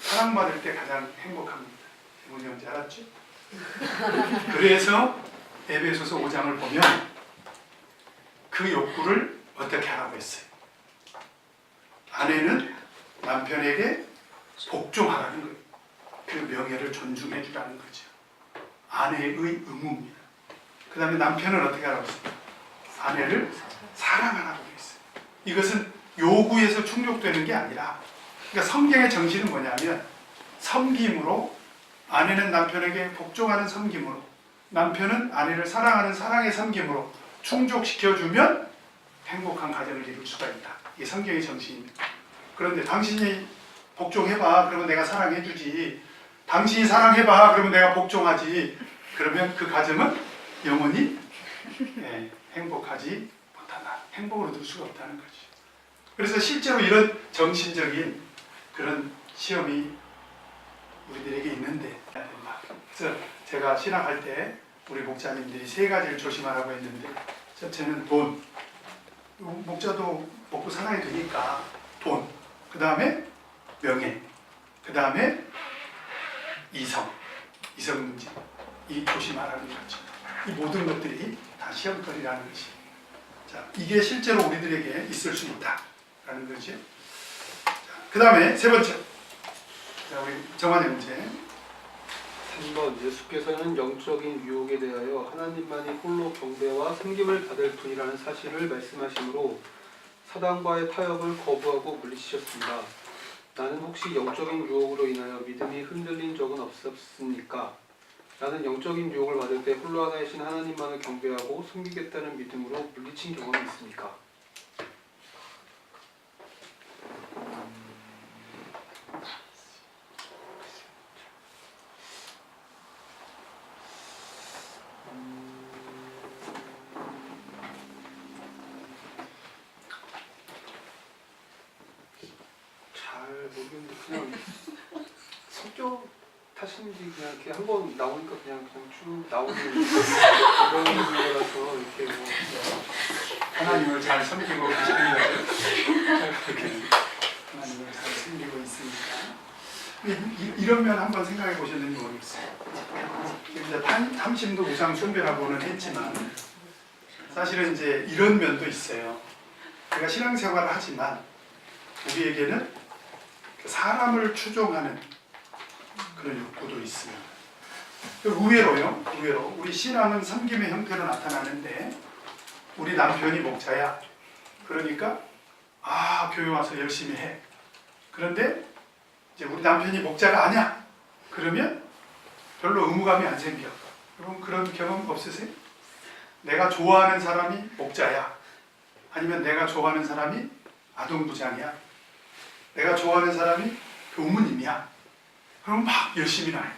사랑받을 때 가장 행복합니다. 뭔지 뭔지 알았죠? 그래서 에베소서 5장을 보면 그 욕구를 어떻게 하라고 했어요? 아내는 남편에게 복종하라는 거예요. 그 명예를 존중해 주라는 거죠. 아내의 의무입니다. 그 다음에 남편은 어떻게 하라고 했어요? 아내를 사랑하라고 했어요. 이것은 요구에서 충족되는 게 아니라, 그러니까 성경의 정신은 뭐냐면 섬김으로, 아내는 남편에게 복종하는 섬김으로, 남편은 아내를 사랑하는 사랑의 섬김으로 충족시켜주면 행복한 가정을 이룰 수가 있다. 이게 성경의 정신입니다. 그런데 당신이 복종해봐, 그러면 내가 사랑해주지. 당신이 사랑해봐, 그러면 내가 복종하지. 그러면 그 가정은 영원히 행복하지 못한다. 행복을 얻을 수가 없다는 거죠. 그래서 실제로 이런 정신적인 그런 시험이 우리들에게 있는데, 그래서 제가 신학할 때 우리 목자님들이 3가지를 조심하라고 했는데, 첫째는 돈. 목자도 먹고 살아야 되니까 돈. 그 다음에 명예. 그 다음에 이성 문제. 이 조심하라는 거죠. 이 모든 것들이 다 시험거리라는 것이. 자, 이게 실제로 우리들에게 있을 수 있다라는 거죠. 그 다음에 3번째. 자, 우리 정환의 문제. 3번, 예수께서는 영적인 유혹에 대하여 하나님만이 홀로 경배와 섬김을 받을 분이라는 사실을 말씀하시므로 사단과의 타협을 거부하고 물리치셨습니다. 나는 혹시 영적인 유혹으로 인하여 믿음이 흔들린 적은 없었습니까? 나는 영적인 유혹을 받을 때 홀로 하나이신 하나님만을 경배하고 섬기겠다는 믿음으로 물리친 경험이 있습니까? 잘 모르겠는데 그냥 성격 탓인지 그냥 이렇게 한번 나오니까 그냥 쭉 나오는 그런 거라서 이렇게 뭐 하나님을 잘 섬기고 계시는 거죠. 하나님을 잘 섬기고 있으니까. 이런 면 한번 생각해 보셨는지 모르겠어요. 이제 탐심도 우상 숭배라고는 했지만 사실은 이제 이런 면도 있어요. 우리가 신앙생활을 하지만 우리에게는 사람을 추종하는 그런 욕구도 있습니다. 의외로요, 우리 신앙은 섬김의 형태로 나타나는데, 우리 남편이 목자야. 그러니까 교회 와서 열심히 해. 그런데 이제 우리 남편이 목자가 아니야. 그러면 별로 의무감이 안 생겨. 여러분 그런 경험 없으세요? 내가 좋아하는 사람이 목자야. 아니면 내가 좋아하는 사람이 아동부장이야. 내가 좋아하는 사람이 교무님이야. 그럼 막 열심히 나요.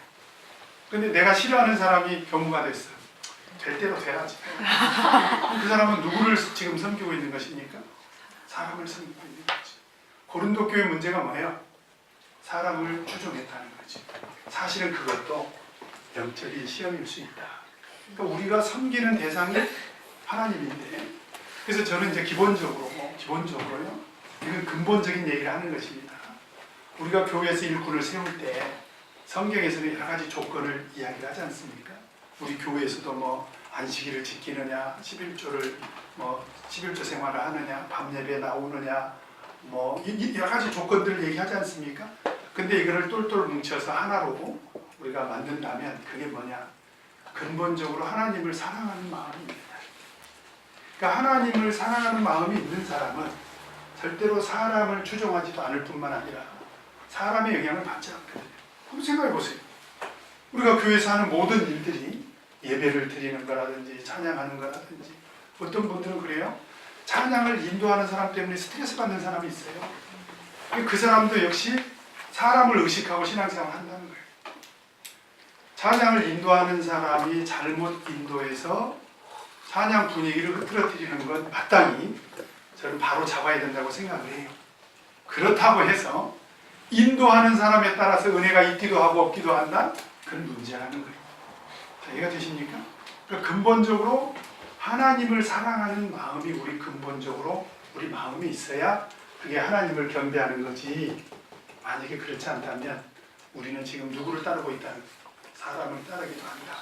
근데 내가 싫어하는 사람이 교무가 됐어. 될 대로 돼야지. 그 사람은 누구를 지금 섬기고 있는 것입니까? 사람을 섬기고 있는 거지. 고린도 교회 문제가 뭐예요? 사람을 추종했다는 거지. 사실은 그것도 영적인 시험일 수 있다. 그러니까 우리가 섬기는 대상이 하나님인데, 그래서 저는 이제 기본적으로요, 이건 근본적인 얘기를 하는 것입니다. 우리가 교회에서 일꾼을 세울 때 성경에서는 여러 가지 조건을 이야기를 하지 않습니까? 우리 교회에서도 뭐 안식일을 지키느냐, 11조 생활을 하느냐, 밤 예배 나오느냐, 뭐 여러 가지 조건들을 얘기하지 않습니까? 근데 이거를 똘똘 뭉쳐서 하나로 우리가 만든다면 그게 뭐냐? 근본적으로 하나님을 사랑하는 마음입니다. 그러니까 하나님을 사랑하는 마음이 있는 사람은 절대로 사람을 추종하지도 않을 뿐만 아니라 사람의 영향을 받지 않거든요. 한번 생각해 보세요. 우리가 교회에서 하는 모든 일들이 예배를 드리는 거라든지 찬양하는 거라든지, 어떤 분들은 그래요. 찬양을 인도하는 사람 때문에 스트레스 받는 사람이 있어요. 그 사람도 역시 사람을 의식하고 신앙생활을 한다는 거예요. 찬양을 인도하는 사람이 잘못 인도해서 찬양 분위기를 흐트러뜨리는 건 마땅히 저는 바로 잡아야 된다고 생각을 해요. 그렇다고 해서 인도하는 사람에 따라서 은혜가 있기도 하고 없기도 한다? 그건 문제라는 거예요. 자, 이해가 되십니까? 그러니까 근본적으로 하나님을 사랑하는 마음이 우리 마음이 있어야 그게 하나님을 경배하는 거지. 만약에 그렇지 않다면 우리는 지금 누구를 따르고 있다는 거예요. 사람을 따르기도 한다.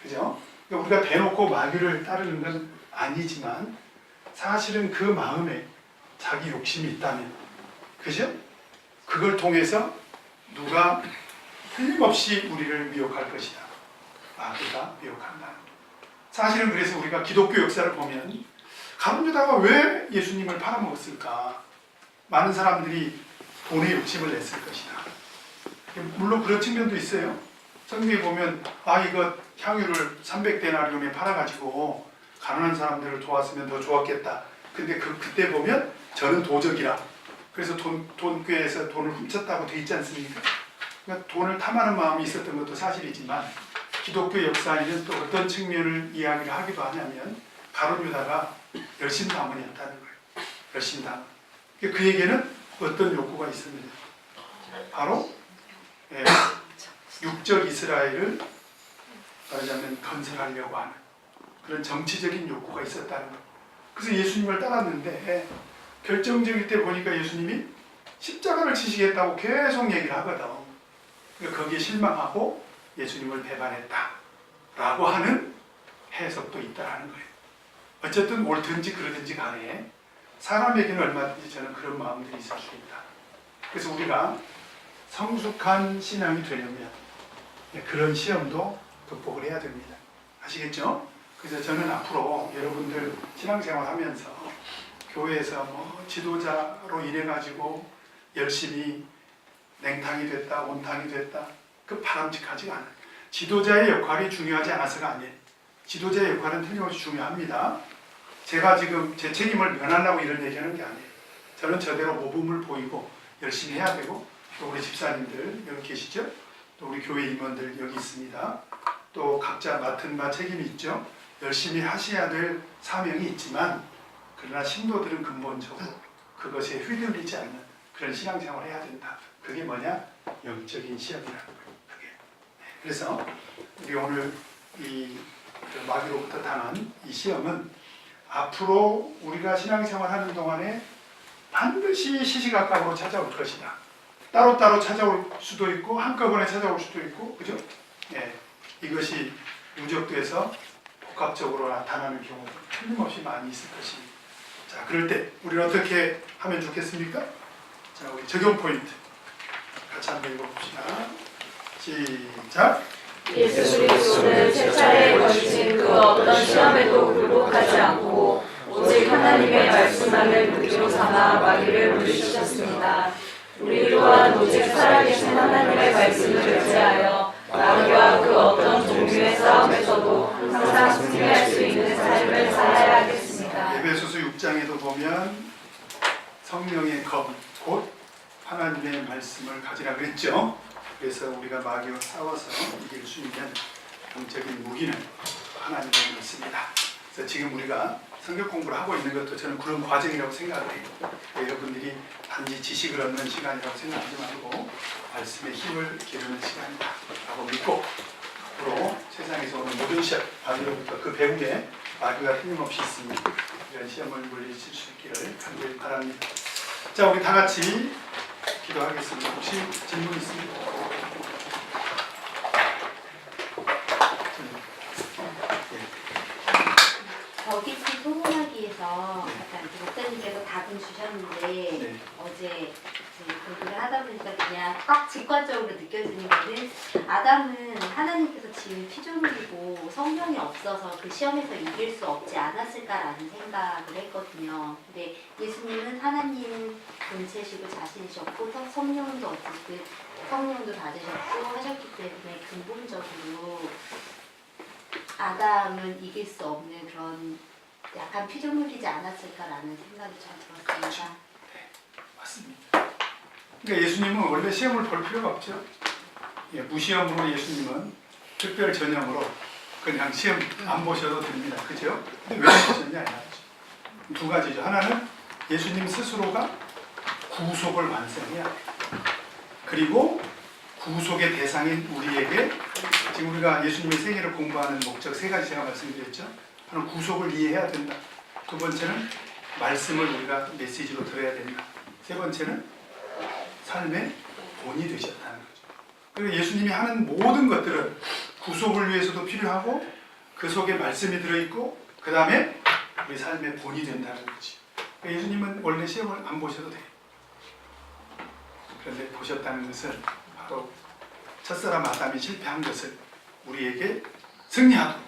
그죠? 그러니까 우리가 대놓고 마귀를 따르는 건 아니지만 사실은 그 마음에 자기 욕심이 있다면, 그죠? 그걸 통해서 누가 틀림없이 우리를 미혹할 것이다. 마귀가 미혹한다. 사실은 그래서 우리가 기독교 역사를 보면 가룟 유다가 왜 예수님을 팔아먹었을까? 많은 사람들이 돈에 욕심을 냈을 것이다. 물론 그런 측면도 있어요. 성경에 보면 이거 향유를 300데나리온에 팔아가지고 가난한 사람들을 도왔으면 더 좋았겠다. 근데 그때 보면 저는 도적이라. 그래서 돈꾀에서 돈을 훔쳤다고 돼 있지 않습니까? 그러니까 돈을 탐하는 마음이 있었던 것도 사실이지만 기독교 역사에는 또 어떤 측면을 이야기를 하기도 하냐면 가룟 유다가 열심당원이었다는 거예요. 열심당원. 그에게는 어떤 욕구가 있었느냐? 바로 육적 이스라엘을 말하자면 건설하려고 하는 그런 정치적인 욕구가 있었다는 거예요. 그래서 예수님을 따랐는데 결정적일 때 보니까 예수님이 십자가를 지시겠다고 계속 얘기를 하거든. 그러니까 거기에 실망하고 예수님을 배반했다라고 하는 해석도 있다라는 거예요. 어쨌든 옳든지 그러든지 간에 사람에게는 얼마든지 저는 그런 마음들이 있을 수 있다. 그래서 우리가 성숙한 신앙이 되려면 그런 시험도 극복을 해야 됩니다. 아시겠죠? 그래서 저는 앞으로 여러분들 신앙생활 하면서 교회에서 지도자로 일해가지고 열심히 냉탕이 됐다, 온탕이 됐다, 그 바람직하지가 않아요. 지도자의 역할이 중요하지 않아서가 아니에요. 지도자의 역할은 틀림없이 중요합니다. 제가 지금 제 책임을 면하려고 이런 얘기하는 게 아니에요. 저는 저대로 모범을 보이고 열심히 해야 되고, 또 우리 집사님들 여기 계시죠? 또 우리 교회 임원들 여기 있습니다. 또 각자 맡은 바 책임이 있죠. 열심히 하셔야 될 사명이 있지만, 그러나 신도들은 근본적으로 그것에 휘둘리지 않는 그런 신앙생활을 해야 된다. 그게 뭐냐? 영적인 시험이라는 거예요. 그게. 그래서 우리 오늘 이 마귀로부터 당한 이 시험은 앞으로 우리가 신앙생활하는 동안에 반드시 시시각각으로 찾아올 것이다. 따로따로 찾아올 수도 있고 한꺼번에 찾아올 수도 있고, 그죠? 이것이 누적돼서 복합적으로 나타나는 경우도 틀림없이 많이 있을 것입니다. 자, 그럴 때 우리는 어떻게 하면 좋겠습니까? 자, 우리 적용 포인트 같이 한번 읽어봅시다. 시작. 예수 그리스도는 세 차례에 걸친 그 어떤 시험에도 굴복하지 않고 오직 하나님의 말씀만을 무기로 삼아 마귀를 물리치셨습니다. 우리 또한 오직 살아계신 하나님의 말씀을 의지하여 마귀와 그 어떤 종류의 싸움에서도 항상 승리할 수 있는 삶을 살아야 하겠습니다. 에베소서 6장에도 보면 성령의 검, 곧 하나님의 말씀을 가지라 그랬죠. 그래서 우리가 마귀와 싸워서 이길 수 있는 영적인 무기는 하나님의 말씀이다. 그래서 지금 우리가 성경 공부를 하고 있는 것도 저는 그런 과정이라고 생각을 해요. 여러분들이 단지 지식을 얻는 시간이라고 생각하지 말고 말씀의 힘을 기르는 시간이다 라고 믿고, 앞으로 세상에서 오는 모든 시험, 마귀로부터 그 배후에 마귀가 틀림없이 있으니 이런 시험을 물리칠 수 있기를 간절히 바랍니다. 자, 우리 다 같이 기도하겠습니다. 혹시 질문 있습니까? 저기치 토론하기에서 아까 목사님께서 답은 주셨는데 네. 어제 공부를 하다 보니까 그냥 딱 직관적으로 느껴지는 거는 아담은 하나님께서 지은 피조물이고 성령이 없어서 그 시험에서 이길 수 없지 않았을까라는 생각을 했거든요. 근데 예수님은 하나님 본체시고 자신이셨고 성령도 어쨌든 성령도 받으셨고 하셨기 때문에 근본적으로 아담은 이길 수 없는 그런 약간 피조물이지 않았을까라는 생각이 잘 들었습니다. 맞습니다. 그러니까 예수님은 원래 시험을 볼 필요가 없죠. 무시험으로 예수님은 특별 전형으로 그냥 시험 안 보셔도 됩니다. 그죠? 근데 왜 보셨냐? 두 가지죠. 하나는 예수님 스스로가 구속을 완성해야 돼요. 그리고 구속의 대상인 우리에게 지금 우리가 예수님의 생애를 공부하는 목적 세 가지 제가 말씀드렸죠. 하나는 구속을 이해해야 된다. 두 번째는 말씀을 우리가 메시지로 들어야 된다. 세 번째는 삶의 본이 되셨다는 거죠. 그리고 예수님이 하는 모든 것들은 구속을 위해서도 필요하고 그 속에 말씀이 들어있고 그 다음에 우리 삶의 본이 된다는 거지. 그러니까 예수님은 원래 시험을 안 보셔도 돼요. 그런데 보셨다는 것은 바로 첫사람 아담이 실패한 것을 우리에게 승리하도록,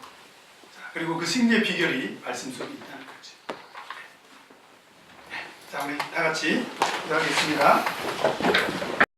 그리고 그 승리의 비결이 말씀 속에 있다는 거지. 자, 우리 다 같이 기도하겠습니다.